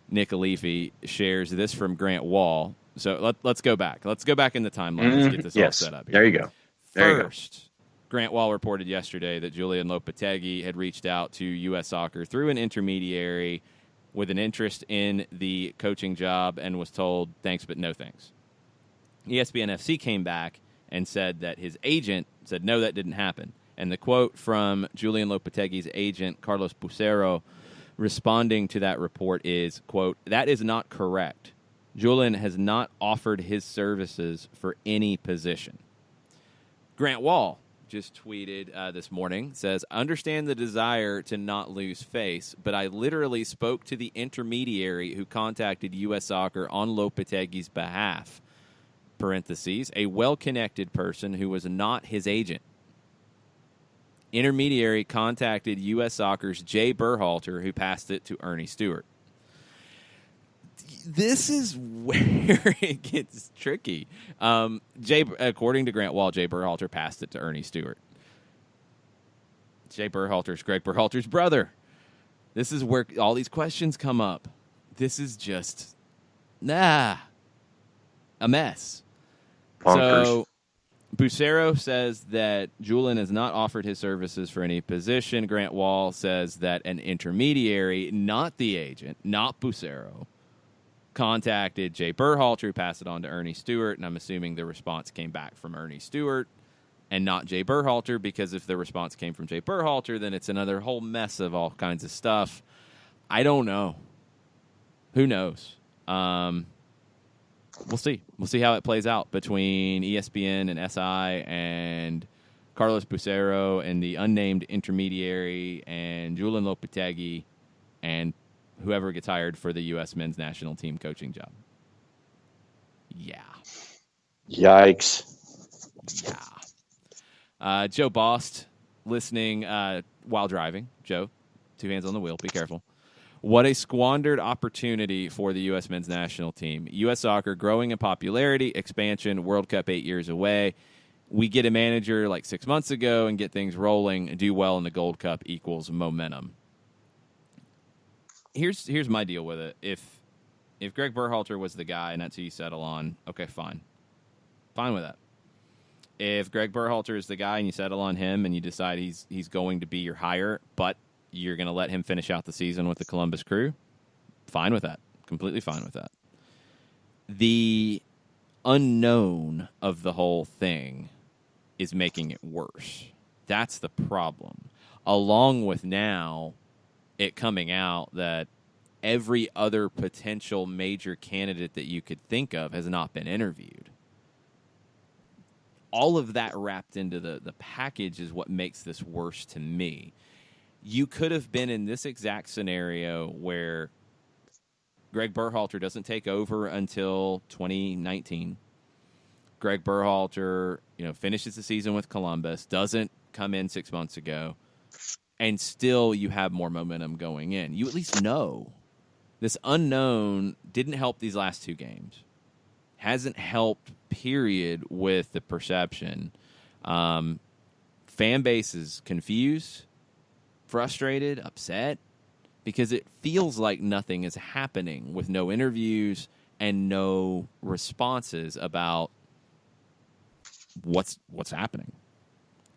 Nick Alifi, shares this from Grant Wall. So let's go back. Let's go back in the timeline. Let's get this all set up here. There you go. First, Grant Wall reported yesterday that Julian Lopetegui had reached out to U.S. Soccer through an intermediary with an interest in the coaching job and was told, thanks, but no thanks. ESPN FC came back and said that his agent said, no, that didn't happen. And the quote from Julian Lopetegui's agent, Carlos Bucero, responding to that report is, quote, that is not correct. Julian has not offered his services for any position. Grant Wall just tweeted this morning, says, understand the desire to not lose face, but I literally spoke to the intermediary who contacted U.S. Soccer on Lopetegui's behalf, parentheses, a well-connected person who was not his agent. Intermediary contacted U.S. Soccer's Jay Berhalter, who passed it to Ernie Stewart. This is where it gets tricky. According to Grant Wall, Jay Berhalter passed it to Ernie Stewart. Jay Berhalter's Greg Berhalter's brother. This is where all these questions come up. This is just, a mess. Bonkers. So Bucero says that Julian has not offered his services for any position. Grant Wall says that an intermediary, not the agent, not Bucero, contacted Jay Berhalter, who passed it on to Ernie Stewart, and I'm assuming the response came back from Ernie Stewart and not Jay Berhalter, because if the response came from Jay Berhalter, then it's another whole mess of all kinds of stuff. I don't know. Who knows? We'll see. We'll see how it plays out between ESPN and SI and Carlos Bucero and the unnamed intermediary and Julian Lopetegui and whoever gets hired for the U.S. men's national team coaching job. Yeah. Yikes. Yeah. Joe Bost, listening while driving. Joe, 2 hands on the wheel. Be careful. What a squandered opportunity for the U.S. men's national team. U.S. soccer growing in popularity, expansion, World Cup 8 years away. We get a manager like 6 months ago and get things rolling, do well in the Gold Cup equals momentum. Here's my deal with it. If Greg Berhalter was the guy and that's who you settle on, okay, fine. Fine with that. If Greg Berhalter is the guy and you settle on him and you decide he's going to be your hire, but you're going to let him finish out the season with the Columbus Crew, fine with that. Completely fine with that. The unknown of the whole thing is making it worse. That's the problem. Along with now it coming out that every other potential major candidate that you could think of has not been interviewed. All of that wrapped into the package is what makes this worse to me. You could have been in this exact scenario where Greg Berhalter doesn't take over until 2019. Greg Berhalter, finishes the season with Columbus, doesn't come in 6 months ago, and still you have more momentum going in. You at least know. This unknown didn't help these last 2 games. Hasn't helped, period, with the perception. Fan base is confused, frustrated, upset, because it feels like nothing is happening with no interviews and no responses about what's happening.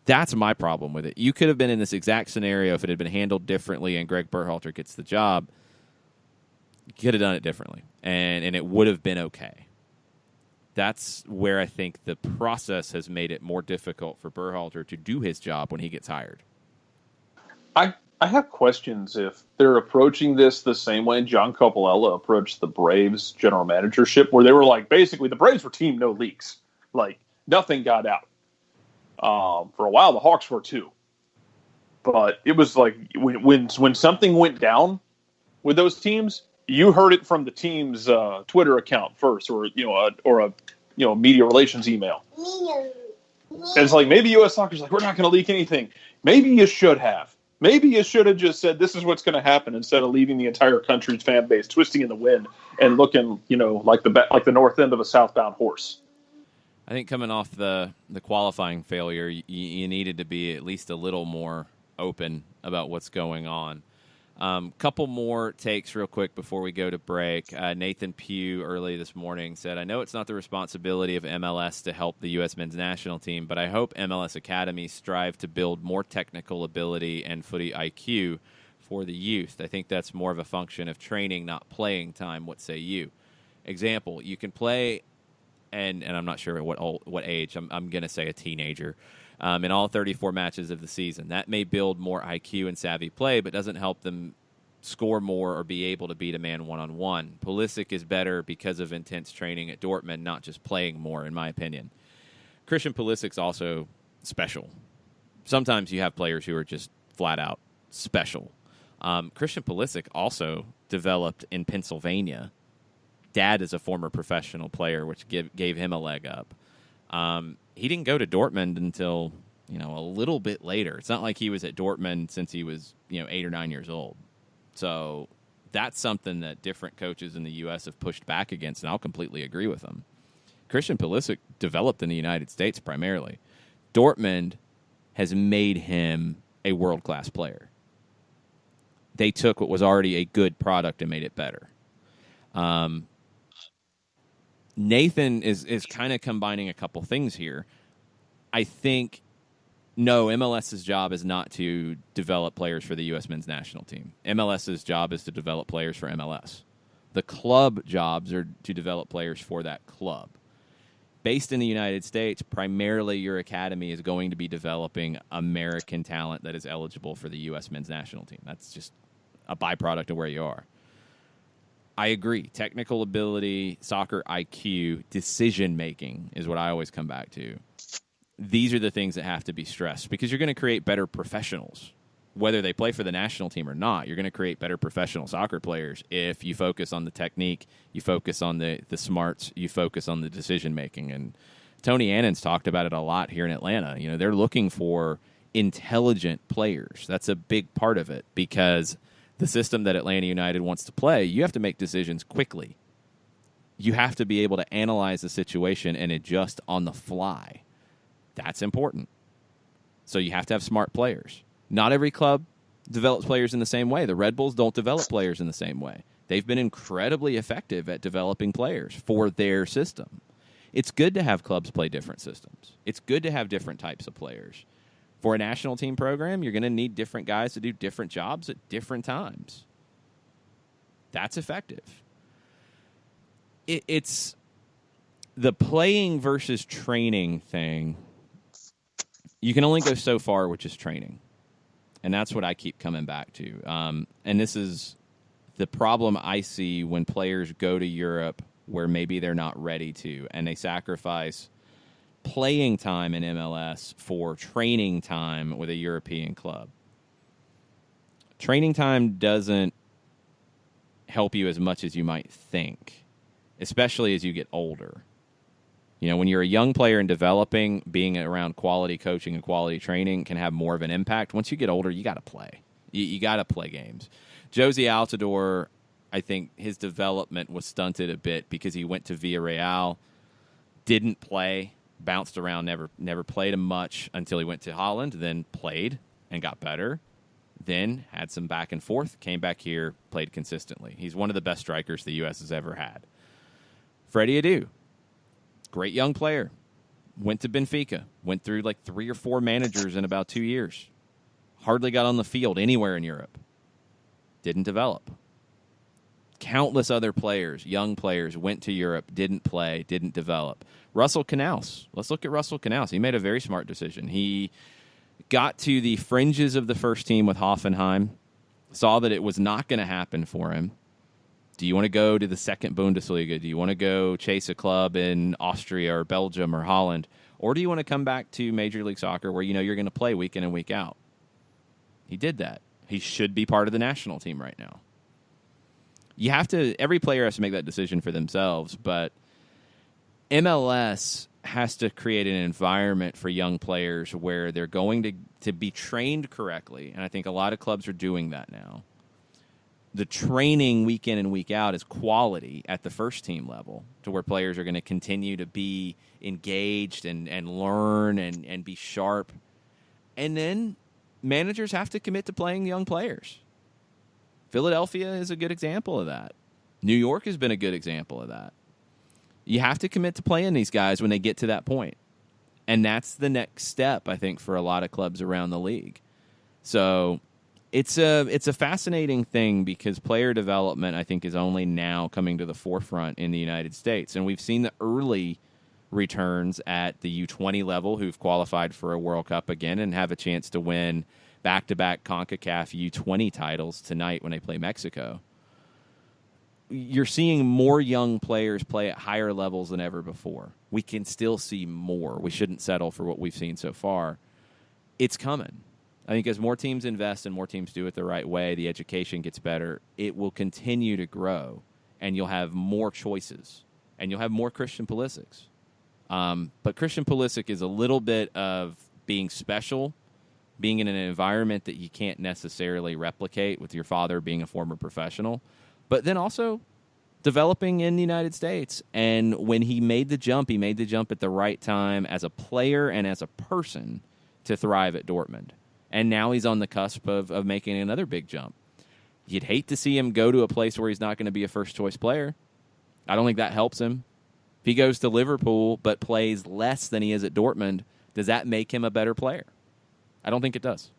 That's my problem with it. You could have been in this exact scenario if it had been handled differently and Greg Berhalter gets the job. You could have done it differently, and it would have been okay. That's where I think the process has made it more difficult for Berhalter to do his job when he gets hired. I have questions if they're approaching this the same way John Coppolella approached the Braves general managership, where they were like, basically, the Braves were team no leaks. Like, nothing got out. For a while, the Hawks were too. But it was like when something went down with those teams, you heard it from the team's Twitter account first, or a media relations email. And it's like, maybe U.S. Soccer's like, we're not going to leak anything. Maybe you should have. Maybe you should have just said, this is what's going to happen, instead of leaving the entire country's fan base twisting in the wind and looking, like the north end of a southbound horse. I think coming off the qualifying failure, you needed to be at least a little more open about what's going on. Couple more takes real quick before we go to break. Nathan Pugh early this morning said, I know it's not the responsibility of MLS to help the U.S. men's national team, but I hope MLS academies strive to build more technical ability and footy IQ for the youth. I think that's more of a function of training, not playing time. What say you? Example, you can play, and I'm not sure what age, I'm going to say a teenager, in all 34 matches of the season. That may build more IQ and savvy play, but doesn't help them score more or be able to beat a man one-on-one. Pulisic is better because of intense training at Dortmund, not just playing more, in my opinion. Christian Pulisic's also special. Sometimes you have players who are just flat-out special. Christian Pulisic also developed in Pennsylvania. Dad is a former professional player, which gave him a leg up. He didn't go to Dortmund until, a little bit later. It's not like he was at Dortmund since he was, 8 or 9 years old. So that's something that different coaches in the U.S. have pushed back against, and I'll completely agree with them. Christian Pulisic developed in the United States primarily. Dortmund has made him a world-class player. They took what was already a good product and made it better. Nathan is kind of combining a couple things here. I think, no, MLS's job is not to develop players for the U.S. men's national team. MLS's job is to develop players for MLS. The club jobs are to develop players for that club. Based in the United States, primarily your academy is going to be developing American talent that is eligible for the U.S. men's national team. That's just a byproduct of where you are. I agree. Technical ability, soccer IQ, decision-making is what I always come back to. These are the things that have to be stressed because you're going to create better professionals. Whether they play for the national team or not, you're going to create better professional soccer players if you focus on the technique, you focus on the smarts, you focus on the decision-making. And Tony Annan's talked about it a lot here in Atlanta. They're looking for intelligent players. That's a big part of it because the system that Atlanta United wants to play, you have to make decisions quickly. You have to be able to analyze the situation and adjust on the fly. That's important. So you have to have smart players. Not every club develops players in the same way. The Red Bulls don't develop players in the same way. They've been incredibly effective at developing players for their system. It's good to have clubs play different systems. It's good to have different types of players. For a national team program, you're going to need different guys to do different jobs at different times. That's effective. It's the playing versus training thing. You can only go so far, which is training. And that's what I keep coming back to. And this is the problem I see when players go to Europe where maybe they're not ready to, and they sacrifice playing time in MLS for training time with a European club. Training time doesn't help you as much as you might think, especially as you get older. You know, when you're a young player and developing, being around quality coaching and quality training can have more of an impact. Once you get older, you got to play. You got to play games. Josie Altidore, I think his development was stunted a bit because he went to Villarreal, didn't play, bounced around, never played him much until he went to Holland, then played and got better, then had some back and forth, came back here, played consistently. He's one of the best strikers the U.S. has ever had. Freddie Adu, great young player, went to Benfica, went through like 3 or 4 managers in about 2 years, hardly got on the field anywhere in Europe, didn't develop. Countless other players, young players, went to Europe, didn't play, didn't develop. Russell Canals. Let's look at Russell Canals. He made a very smart decision. He got to the fringes of the first team with Hoffenheim, saw that it was not going to happen for him. Do you want to go to the second Bundesliga? Do you want to go chase a club in Austria or Belgium or Holland? Or do you want to come back to Major League Soccer where you know you're going to play week in and week out? He did that. He should be part of the national team right now. Every player has to make that decision for themselves, but MLS has to create an environment for young players where they're going to be trained correctly, and I think a lot of clubs are doing that now. The training week in and week out is quality at the first team level to where players are going to continue to be engaged and learn and be sharp. And then managers have to commit to playing young players. Philadelphia is a good example of that. New York has been a good example of that. You have to commit to playing these guys when they get to that point. And that's the next step, I think, for a lot of clubs around the league. So it's a fascinating thing because player development, I think, is only now coming to the forefront in the United States. And we've seen the early returns at the U20 level who've qualified for a World Cup again and have a chance to win back-to-back Concacaf U20 titles tonight when they play Mexico. You're seeing more young players play at higher levels than ever before. We can still see more. We shouldn't settle for what we've seen so far. It's coming. I think as more teams invest and more teams do it the right way, the education gets better, it will continue to grow, and you'll have more choices, and you'll have more Christian Pulisics. But Christian Pulisic is a little bit of being special, being in an environment that you can't necessarily replicate with your father being a former professional, but then also developing in the United States. And when he made the jump at the right time as a player and as a person to thrive at Dortmund. And now he's on the cusp of making another big jump. You'd hate to see him go to a place where he's not going to be a first-choice player. I don't think that helps him. If he goes to Liverpool but plays less than he is at Dortmund, does that make him a better player? I don't think it does.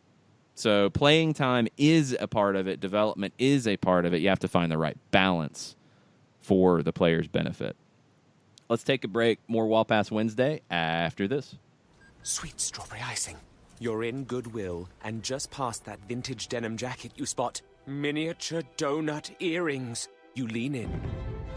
So playing time is a part of it. Development is a part of it. You have to find the right balance for the player's benefit. Let's take a break. More Wall Pass Wednesday after this. Sweet strawberry icing. You're in Goodwill, and just past that vintage denim jacket you spot miniature donut earrings. You lean in.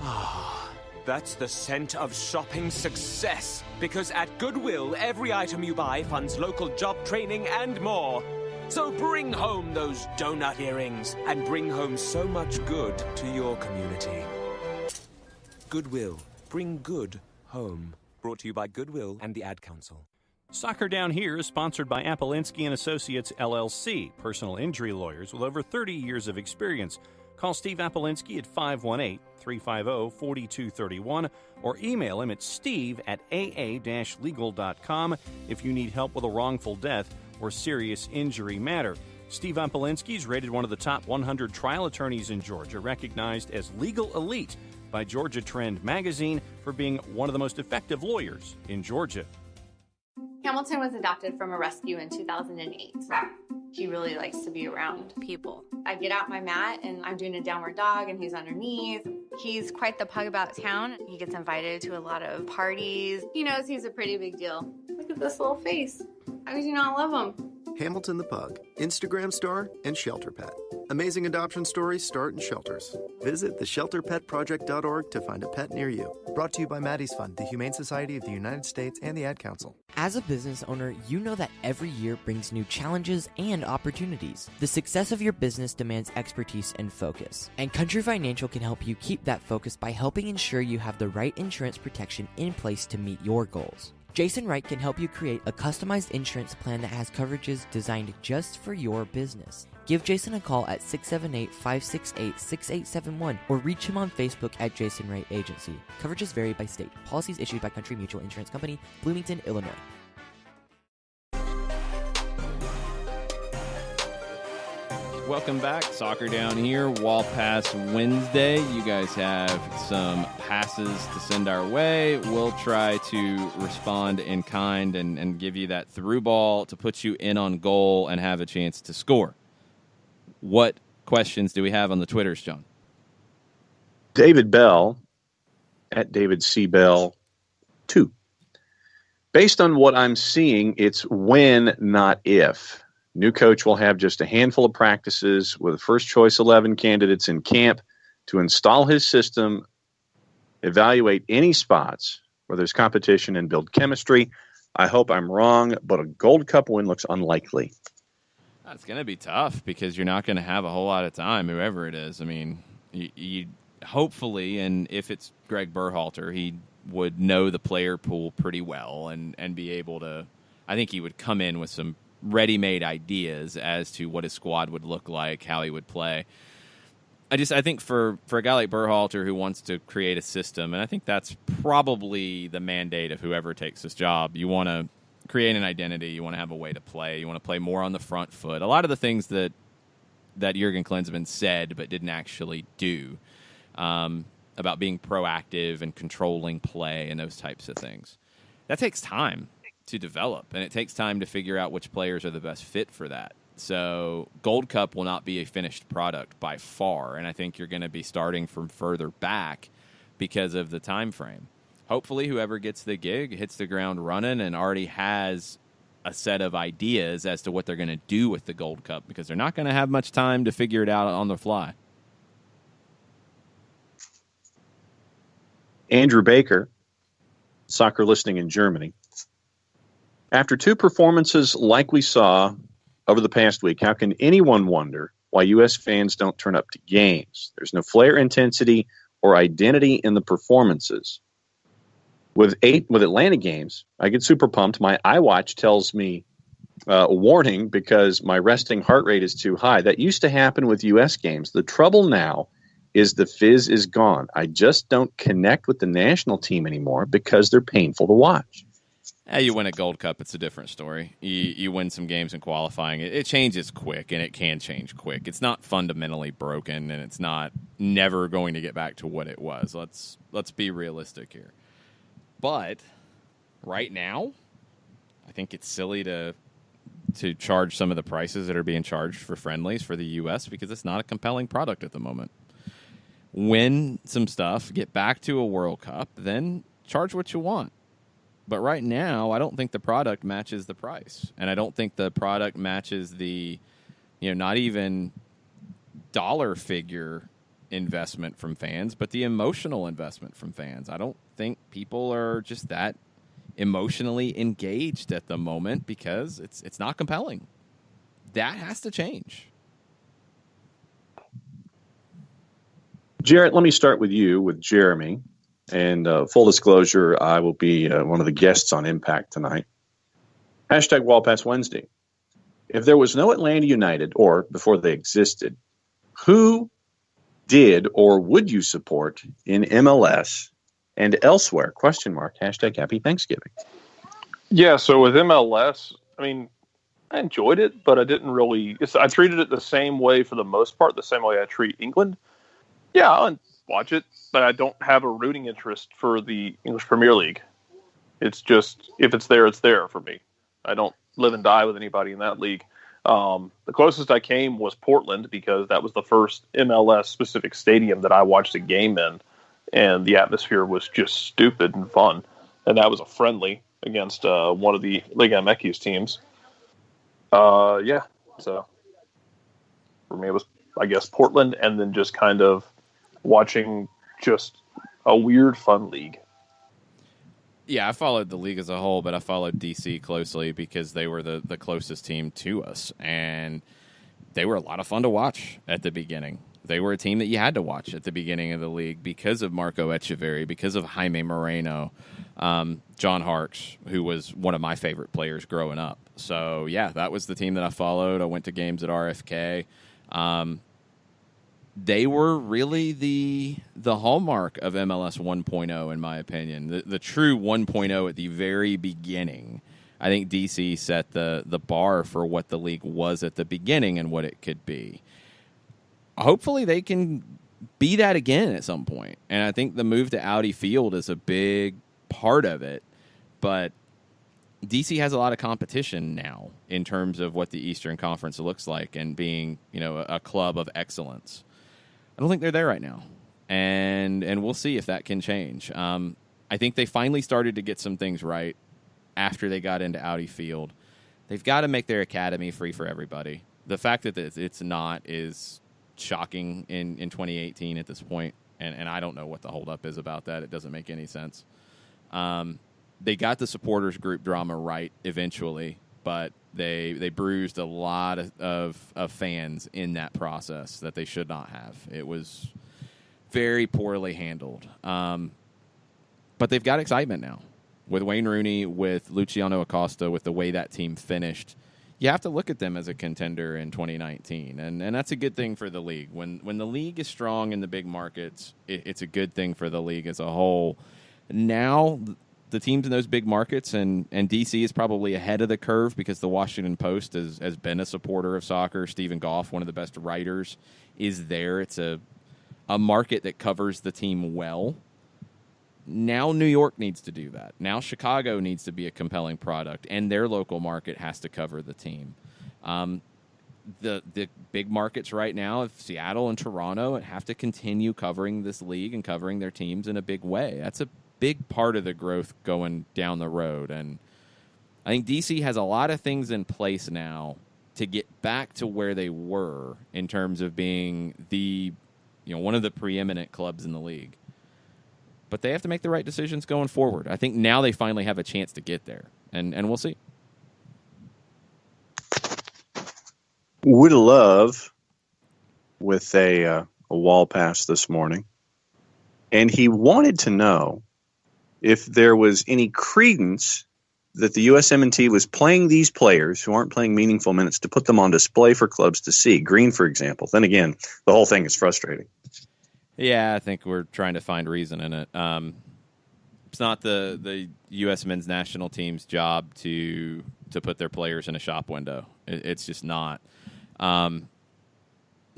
Ah, that's the scent of shopping success. Because at Goodwill, every item you buy funds local job training and more. So bring home those donut earrings and bring home so much good to your community. Goodwill. Bring good home. Brought to you by Goodwill and the Ad Council. Soccer Down Here is sponsored by Appolinsky & Associates, LLC, personal injury lawyers with over 30 years of experience. Call Steve Appolinsky at 518-350-4231 or email him at steve@aa-legal.com if you need help with a wrongful death or serious injury matter. Steve Appolinsky is rated one of the top 100 trial attorneys in Georgia, recognized as Legal Elite by Georgia Trend magazine for being one of the most effective lawyers in Georgia. Hamilton was adopted from a rescue in 2008. He really likes to be around people. I get out my mat and I'm doing a downward dog and he's underneath. He's quite the pug about town. He gets invited to a lot of parties. He knows he's a pretty big deal. Look at this little face. How could you not love him? Hamilton the Pug, Instagram star, and Shelter Pet. Amazing adoption stories start in shelters. Visit theshelterpetproject.org to find a pet near you. Brought to you by Maddie's Fund, the Humane Society of the United States, and the Ad Council. As a business owner, you know that every year brings new challenges and opportunities. The success of your business demands expertise and focus. And Country Financial can help you keep that focus by helping ensure you have the right insurance protection in place to meet your goals. Jason Wright can help you create a customized insurance plan that has coverages designed just for your business. Give Jason a call at 678-568-6871 or reach him on Facebook at Jason Wright Agency. Coverages vary by state. Policies issued by Country Mutual Insurance Company, Bloomington, Illinois. Welcome back. Soccer Down here. Wall Pass Wednesday. You guys have some passes to send our way. We'll try to respond in kind and give you that through ball to put you in on goal and have a chance to score. What questions do we have on the Twitters, John? David Bell, at David C. Bell 2. Based on what I'm seeing, it's when, not if. New coach will have just a handful of practices with first-choice 11 candidates in camp to install his system, evaluate any spots where there's competition, and build chemistry. I hope I'm wrong, but a Gold Cup win looks unlikely. It's going to be tough because you're not going to have a whole lot of time, whoever it is. I mean, you hopefully, and if it's Greg Berhalter, he would know the player pool pretty well and be able to – I think he would come in with some ready-made ideas as to what his squad would look like, how he would play. I think for a guy like Berhalter who wants to create a system, and I think that's probably the mandate of whoever takes this job, you want to create an identity, you want to have a way to play, you want to play more on the front foot. A lot of the things that Jurgen Klinsmann said but didn't actually do about being proactive and controlling play and those types of things. That takes time to develop, and it takes time to figure out which players are the best fit for that. So Gold Cup will not be a finished product by far, and I think you're going to be starting from further back because of the time frame. Hopefully whoever gets the gig hits the ground running and already has a set of ideas as to what they're going to do with the Gold Cup, because they're not going to have much time to figure it out on the fly. Andrew Baker, soccer listening in Germany. After 2 performances like we saw over the past week, how can anyone wonder why U.S. fans don't turn up to games? There's no flair, intensity, or identity in the performances. With Atlanta games, I get super pumped. My iWatch tells me a warning because my resting heart rate is too high. That used to happen with U.S. games. The trouble now is the fizz is gone. I just don't connect with the national team anymore because they're painful to watch. You win a Gold Cup, it's a different story. You win some games in qualifying. It changes quick, and it can change quick. It's not fundamentally broken, and it's not never going to get back to what it was. Let's be realistic here. But right now, I think it's silly to charge some of the prices that are being charged for friendlies for the U.S. because it's not a compelling product at the moment. Win some stuff, get back to a World Cup, then charge what you want. But right now, I don't think the product matches the price. And I don't think the product matches the, not even dollar figure investment from fans, but the emotional investment from fans. I don't think people are just that emotionally engaged at the moment because it's not compelling. That has to change. Jarrett, let me start with you, with Jeremy. And full disclosure, I will be one of the guests on Impact tonight. Hashtag Wallpass Wednesday. If there was no Atlanta United, or before they existed, who did or would you support in MLS and elsewhere? ? Hashtag Happy Thanksgiving. Yeah, so with MLS, I mean, I enjoyed it, but I didn't really. I treated it the same way for the most part, the same way I treat England. Yeah, I'll watch it, but I don't have a rooting interest for the English Premier League. It's just, if it's there, it's there for me. I don't live and die with anybody in that league. The closest I came was Portland because that was the first MLS-specific stadium that I watched a game in, and the atmosphere was just stupid and fun. And that was a friendly against one of the Liga MX teams. Yeah. So for me, it was, I guess, Portland, and then just kind of watching just a weird, fun league. Yeah, I followed the league as a whole, but I followed DC closely because they were the closest team to us, and they were a lot of fun to watch at the beginning. They were a team that you had to watch at the beginning of the league because of Marco Echeverri, because of Jaime Moreno, John Harkes, who was one of my favorite players growing up. So, yeah, that was the team that I followed. I went to games at RFK. They were really the hallmark of MLS 1.0, in my opinion. The true 1.0 at the very beginning. I think DC set the bar for what the league was at the beginning and what it could be. Hopefully they can be that again at some point. And I think the move to Audi Field is a big part of it. But DC has a lot of competition now in terms of what the Eastern Conference looks like and being, a club of excellence. I don't think they're there right now, and we'll see if that can change. I think they finally started to get some things right after they got into Audi Field. They've got to make their academy free for everybody. The fact that it's not is shocking in 2018 at this point, and I don't know what the holdup is about that. It doesn't make any sense. They got the supporters group drama right eventually, but they bruised a lot of fans in that process that they should not have. It was very poorly handled. But they've got excitement now. With Wayne Rooney, with Luciano Acosta, with the way that team finished, you have to look at them as a contender in 2019. And that's a good thing for the league. When the league is strong in the big markets, it's a good thing for the league as a whole. Now the teams in those big markets, and DC is probably ahead of the curve because the Washington Post has been a supporter of soccer. Stephen Goff, one of the best writers, is there. It's a market that covers the team well. Now New York needs to do that. Now Chicago needs to be a compelling product, and their local market has to cover the team. The big markets right now of Seattle and Toronto have to continue covering this league and covering their teams in a big way. That's a big part of the growth going down the road. And I think DC has a lot of things in place now to get back to where they were in terms of being one of the preeminent clubs in the league. But they have to make the right decisions going forward. I think now they finally have a chance to get there, and we'll see. Would love with a wall pass this morning, and he wanted to know if there was any credence that the USMNT was playing these players who aren't playing meaningful minutes to put them on display for clubs to see. Green, for example. Then again, the whole thing is frustrating. Yeah, I think we're trying to find reason in it. It's not the U.S. men's national team's job to put their players in a shop window. It's just not.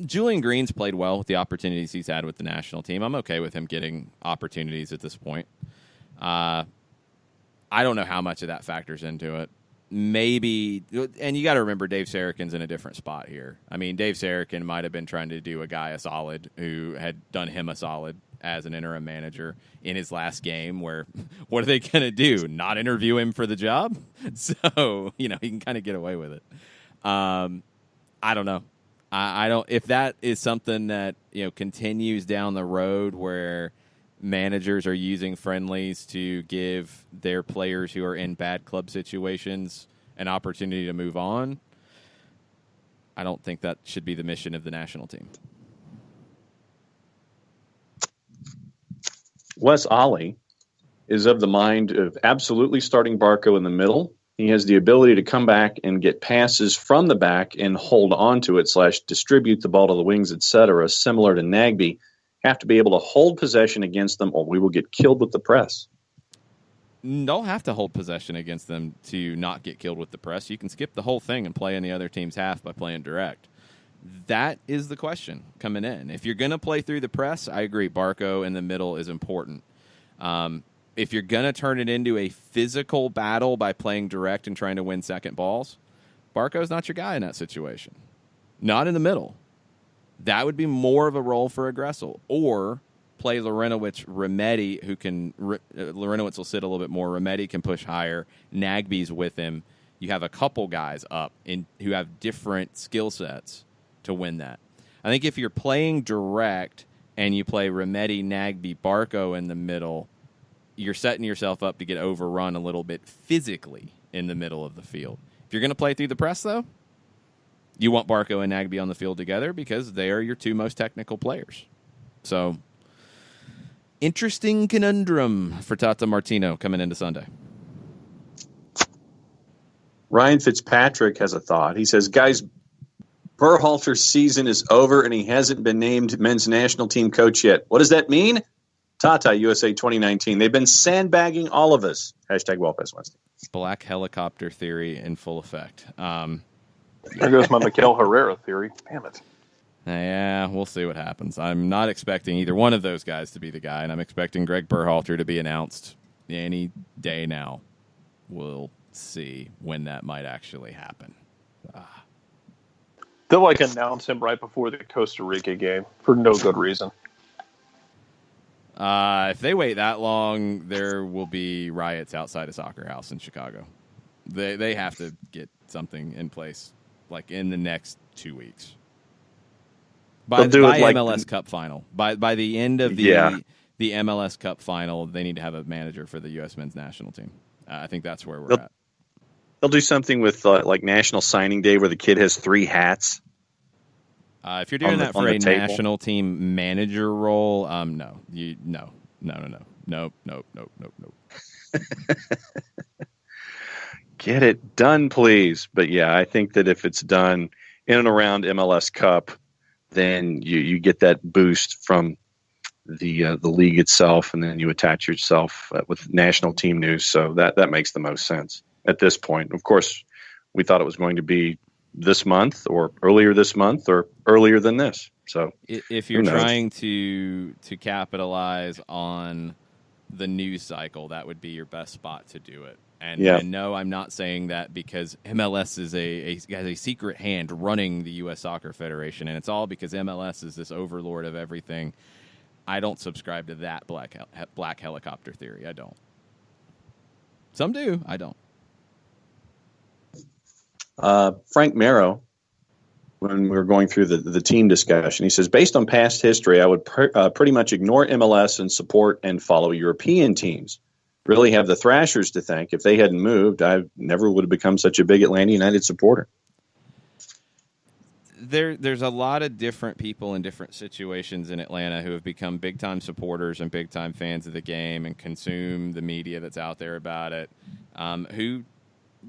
Julian Green's played well with the opportunities he's had with the national team. I'm okay with him getting opportunities at this point. I don't know how much of that factors into it. Maybe, and you got to remember Dave Sarakin's in a different spot here. I mean, Dave Sarakin might have been trying to do a guy a solid who had done him a solid as an interim manager in his last game where what are they going to do? Not interview him for the job? So, he can kind of get away with it. I don't know. I don't, if that is something that, continues down the road where managers are using friendlies to give their players who are in bad club situations an opportunity to move on, I don't think that should be the mission of the national team. Wes Ollie is of the mind of absolutely starting Barco in the middle. He has the ability to come back and get passes from the back and hold on to it / distribute the ball to the wings, etc., similar to Nagbe. Have to be able to hold possession against them or we will get killed with the press. Don't have to hold possession against them to not get killed with the press. You can skip the whole thing and play in the other team's half by playing direct. That is the question coming in. If you're going to play through the press, I agree. Barco in the middle is important. If you're going to turn it into a physical battle by playing direct and trying to win second balls, Barco's not your guy in that situation. Not in the middle. That would be more of a role for Aggressel. Or play Lorenowicz, Remedi, who can... Lorenowicz will sit a little bit more. Remedi can push higher. Nagbe's with him. you have a couple guys up who have different skill sets to win that. I think if you're playing direct and you play Remedi, Nagbe, Barco in the middle, you're setting yourself up to get overrun a little bit physically in the middle of the field. If you're going to play through the press, though, you want Barco and Nagbe on the field together because they are your two most technical players. So, interesting conundrum for Tata Martino coming into Sunday. Ryan Fitzpatrick has a thought. He says, guys, Berhalter's season is over and he hasn't been named men's national team coach yet. What does that mean? Tata, USA 2019. They've been sandbagging all of us. Hashtag Wellfest Wednesday. Black helicopter theory in full effect. There goes my Mikel Herrera theory. Damn it. Yeah, we'll see what happens. I'm not expecting either one of those guys to be the guy, and I'm expecting Greg Berhalter to be announced any day now. We'll see when that might actually happen. They'll announce him right before the Costa Rica game for no good reason. If they wait that long, there will be riots outside a soccer house in Chicago. They have to get something in place in the next 2 weeks. By MLS Cup final. By the end of the MLS Cup final, they need to have a manager for the U.S. men's national team. I think that's where we're at. They'll do something with National Signing Day where the kid has 3 hats. If you're doing that for a national team manager role, no. Get it done, please. But yeah, I think that if it's done in and around MLS Cup, then you get that boost from the league itself, and then you attach yourself with national team news. So that makes the most sense at this point. Of course, we thought it was going to be this month or earlier this month or earlier than this. So if you're trying to capitalize on the news cycle, that would be your best spot to do it. And no, I'm not saying that because MLS is has a secret hand running the U.S. Soccer Federation, and it's all because MLS is this overlord of everything. I don't subscribe to that black helicopter theory. I don't. Some do. I don't. Frank Marrow, when we were going through the team discussion, he says, based on past history, I would pretty much ignore MLS and support and follow European teams. Really have the Thrashers to thank. If they hadn't moved, I never would have become such a big Atlanta United supporter. There's a lot of different people in different situations in Atlanta who have become big-time supporters and big-time fans of the game and consume the media that's out there about it, who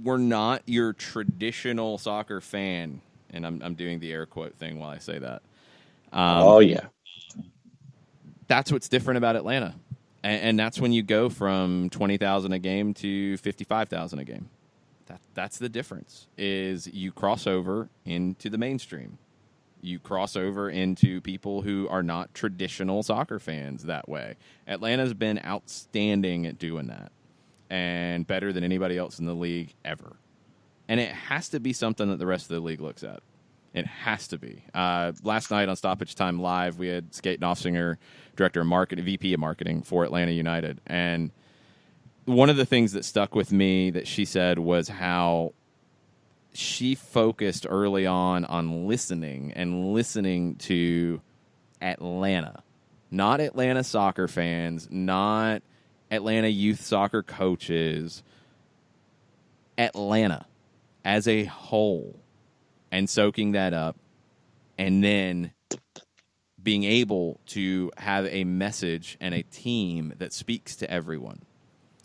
were not your traditional soccer fan. And I'm doing the air quote thing while I say that. That's what's different about Atlanta. And that's when you go from 20,000 a game to 55,000 a game. That's the difference, is you cross over into the mainstream. You cross over into people who are not traditional soccer fans that way. Atlanta's been outstanding at doing that and better than anybody else in the league ever. And it has to be something that the rest of the league looks at. It has to be. Last night on Stoppage Time Live, we had Skate Knopfsinger, Director of Marketing, VP of Marketing for Atlanta United. And one of the things that stuck with me that she said was how she focused early on listening to Atlanta. Not Atlanta soccer fans, not Atlanta youth soccer coaches. Atlanta as a whole. And soaking that up, and then being able to have a message and a team that speaks to everyone.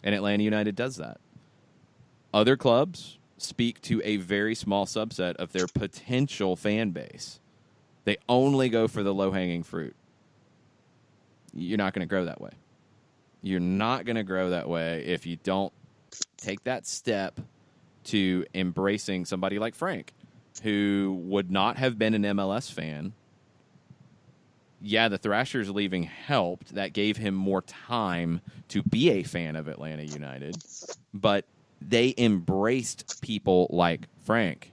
And Atlanta United does that. Other clubs speak to a very small subset of their potential fan base. They only go for the low-hanging fruit. You're not going to grow that way. You're not going to grow that way if you don't take that step to embracing somebody like Frank, who would not have been an MLS fan. Yeah, the Thrashers leaving helped. That gave him more time to be a fan of Atlanta United. But they embraced people like Frank.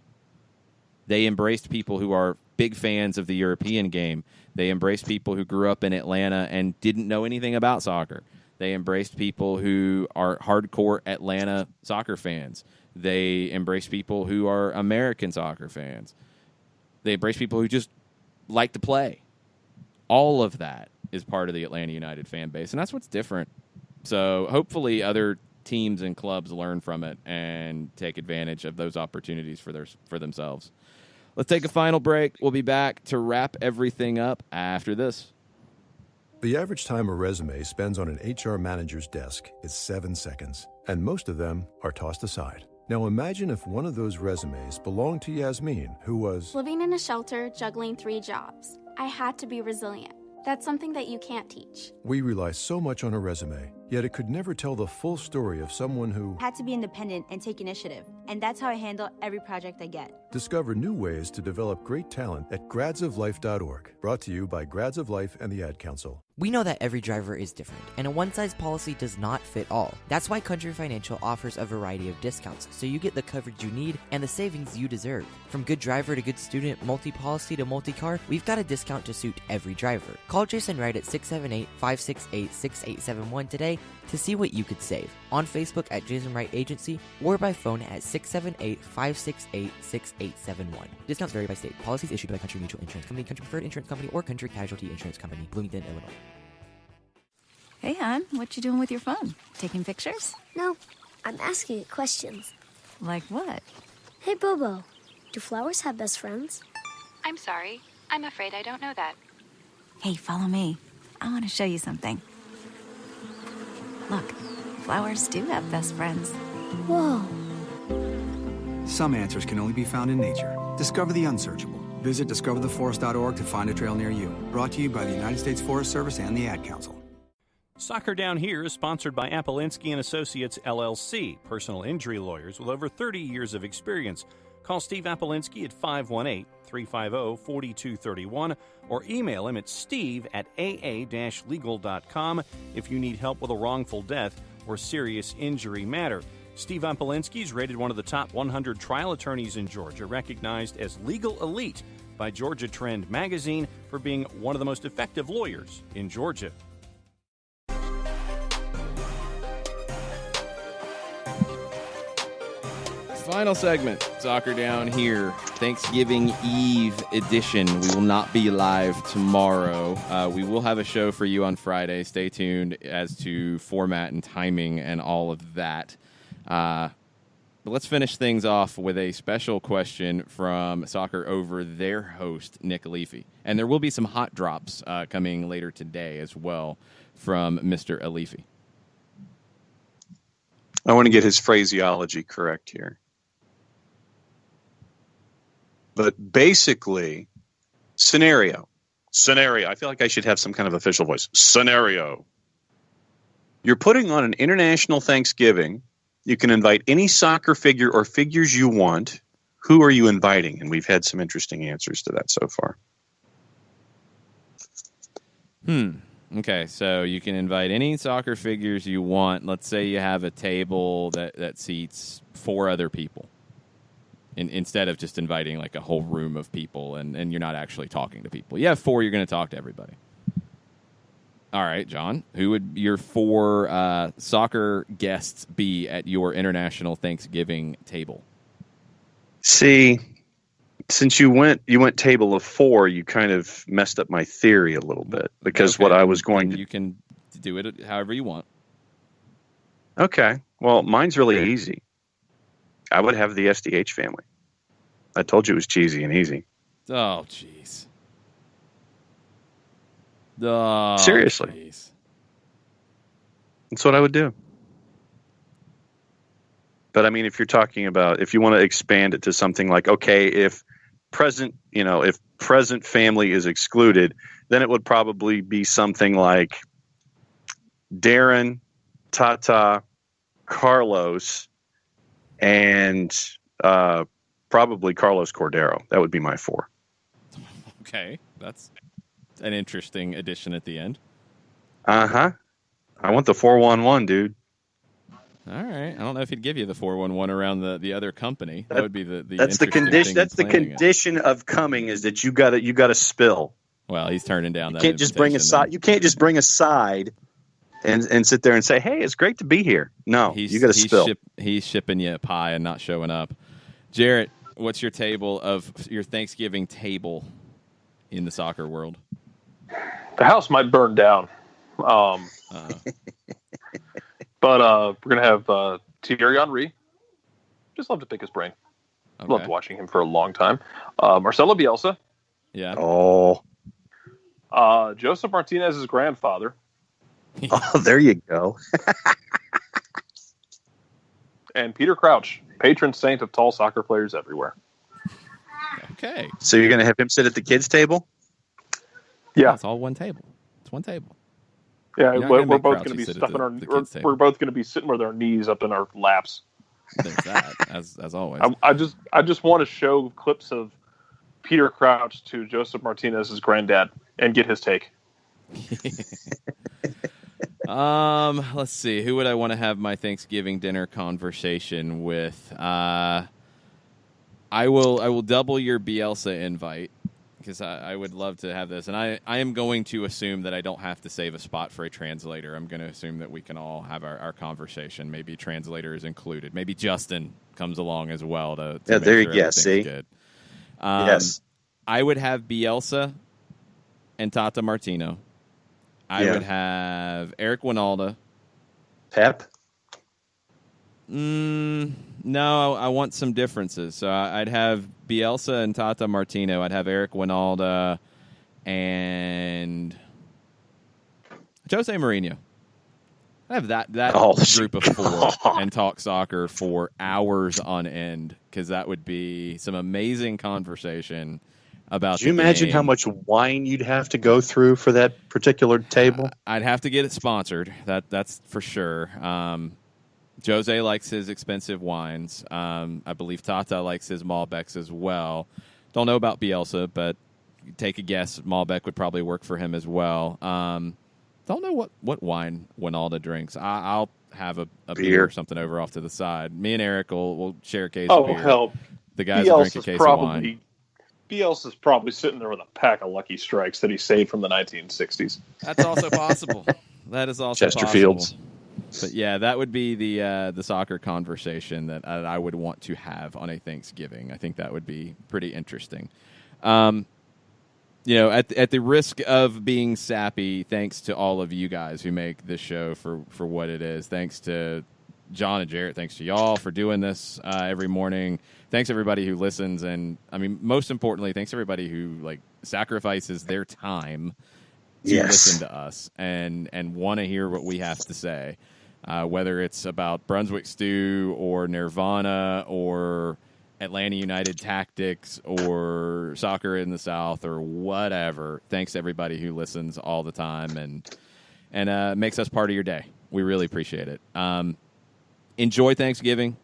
They embraced people who are big fans of the European game. They embraced people who grew up in Atlanta and didn't know anything about soccer. They embraced people who are hardcore Atlanta soccer fans. They embrace people who are American soccer fans. They embrace people who just like to play. All of that is part of the Atlanta United fan base, and that's what's different. So hopefully other teams and clubs learn from it and take advantage of those opportunities for themselves. Let's take a final break. We'll be back to wrap everything up after this. The average time a resume spends on an HR manager's desk is 7 seconds, and most of them are tossed aside. Now imagine if one of those resumes belonged to Yasmin, who was Living in a shelter, juggling 3 jobs. I had to be resilient. That's something that you can't teach. We rely so much on a resume, yet it could never tell the full story of someone who Had to be independent and take initiative, and that's how I handle every project I get. Discover new ways to develop great talent at gradsoflife.org. Brought to you by Grads of Life and the Ad Council. We know that every driver is different, and a one-size policy does not fit all. That's why Country Financial offers a variety of discounts, so you get the coverage you need and the savings you deserve. From good driver to good student, multi-policy to multi-car, we've got a discount to suit every driver. Call Jason Wright at 678-568-6871 today to see what you could save. On Facebook at Jason Wright Agency or by phone at 678-568-6871. Discounts vary by state. Policies issued by Country Mutual Insurance Company, Country Preferred Insurance Company, or Country Casualty Insurance Company, Bloomington, Illinois. Hey, hon, what you doing with your phone? Taking pictures? No, I'm asking it questions. Like what? Hey, Bobo, do flowers have best friends? I'm sorry. I'm afraid I don't know that. Hey, follow me. I want to show you something. Look, flowers do have best friends. Whoa. Some answers can only be found in nature. Discover the unsearchable. Visit discovertheforest.org to find a trail near you. Brought to you by the United States Forest Service and the Ad Council. Soccer Down Here is sponsored by Appolinsky and Associates, LLC, personal injury lawyers with over 30 years of experience. Call Steve Appolinsky at 518-350-4231 or email him at steve@aa-legal.com if you need help with a wrongful death or serious injury matter. Steve Appolinsky is rated one of the top 100 trial attorneys in Georgia, recognized as Legal Elite by Georgia Trend magazine for being one of the most effective lawyers in Georgia. Final segment, Soccer Down Here, Thanksgiving Eve edition. We will not be live tomorrow. We will have a show for you on Friday. Stay tuned as to format and timing and all of that. But let's finish things off with a special question from Soccer Over, their host, Nick Alifi. And there will be some hot drops coming later today as well from Mr. Alifi. I want to get his phraseology correct here. But basically, scenario. I feel like I should have some kind of official voice. Scenario. You're putting on an international Thanksgiving. You can invite any soccer figure or figures you want. Who are you inviting? And we've had some interesting answers to that so far. Okay, so you can invite any soccer figures you want. Let's say you have a table that seats 4 other people. Instead of just inviting like a whole room of people and you're not actually talking to people. You have 4, you're going to talk to everybody. All right, John, who would your 4 soccer guests be at your international Thanksgiving table? See, since you went table of 4, you kind of messed up my theory a little bit because what I was going to... You can do it however you want. Okay, well, mine's really easy. I would have the SDH family. I told you it was cheesy and easy. Oh, jeez. Oh, seriously. Geez. That's what I would do. But I mean, if you're talking about, if you want to expand it to something like, okay, if present family is excluded, then it would probably be something like Darren, Tata, Carlos, and probably Carlos Cordero. That would be my 4. Okay, that's an interesting addition at the end. I want the 4-1-1, dude. All right. I don't know if he'd give you the 4-1-1 around the other company. That would be the that's the condition. That's the condition of coming is that you gotta spill. Well, he's turning down that. You can't just bring a side. You can't just bring a side and sit there and say, "Hey, it's great to be here." No, you got to spill. He's shipping you a pie and not showing up. Jarrett, what's your Thanksgiving table in the soccer world? The house might burn down. But we're going to have Thierry Henry. Just love to pick his brain. Okay. Loved watching him for a long time. Marcelo Bielsa. Yeah. Oh. Joseph Martinez's grandfather. Oh, there you go. And Peter Crouch, patron saint of tall soccer players everywhere. Okay. So you're going to have him sit at the kids' table? Yeah. It's all one table. It's one table. Yeah, we're both going to be stuffing we're both going to be sitting with our knees up in our laps. There's that, as always. I just want to show clips of Peter Crouch to Joseph Martinez's granddad and get his take. Let's see. Who would I want to have my Thanksgiving dinner conversation with? I will double your Bielsa invite because I would love to have this. And I am going to assume that I don't have to save a spot for a translator. I'm going to assume that we can all have our conversation. Maybe translator is included. Maybe Justin comes along as well to yeah, make there sure you go. See? good. Yes. I would have Bielsa and Tata Martino. I would have Eric Winalda. Pep? No, I want some differences. So I'd have Bielsa and Tata Martino. I'd have Eric Winalda and Jose Mourinho. I have that group of four and talk soccer for hours on end because that would be some amazing conversation about. Could you imagine how much wine you'd have to go through for that particular table? I'd have to get it sponsored. That's for sure. Jose likes his expensive wines. I believe Tata likes his Malbecs as well. Don't know about Bielsa, but take a guess. Malbec would probably work for him as well. Don't know what wine Winalda drinks. I'll have a beer or something over off to the side. Me and Eric will share a case of beer. Oh, hell. The guys will drink a case of wine. Bielsa's probably sitting there with a pack of Lucky Strikes that he saved from the 1960s. That's also possible. That is also Chesterfields. possible. But yeah, that would be the soccer conversation that I would want to have on a Thanksgiving. I think that would be pretty interesting. At the risk of being sappy, thanks to all of you guys who make this show for what it is. Thanks to John and Jarrett. Thanks to y'all for doing this every morning. Thanks everybody who listens, and I mean, most importantly, thanks everybody who sacrifices their time to listen to us and want to hear what we have to say. Whether it's about Brunswick Stew or Nirvana or Atlanta United tactics or soccer in the South or whatever. Thanks to everybody who listens all the time and makes us part of your day. We really appreciate it. Enjoy Thanksgiving.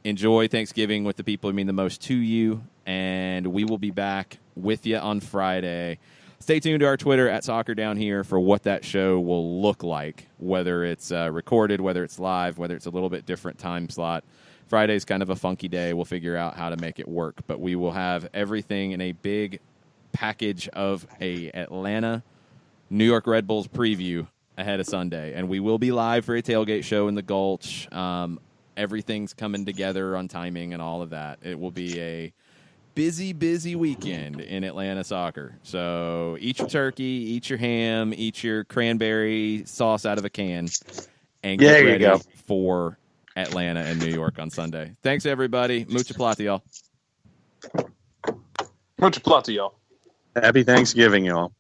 Enjoy Thanksgiving with the people who mean the most to you, and we will be back with you on Friday. Stay tuned to our Twitter at Soccer Down Here for what that show will look like, whether it's recorded, whether it's live, whether it's a little bit different time slot. Friday's kind of a funky day. We'll figure out how to make it work, but we will have everything in a big package of a Atlanta New York Red Bulls preview ahead of Sunday, and we will be live for a tailgate show in the Gulch. Everything's coming together on timing and all of that. It will be a busy weekend in Atlanta soccer. So eat your turkey, eat your ham, eat your cranberry sauce out of a can, and get ready for Atlanta and New York on Sunday. Thanks, everybody. Mucha plata, y'all. Mucha plata, y'all. Happy Thanksgiving, y'all.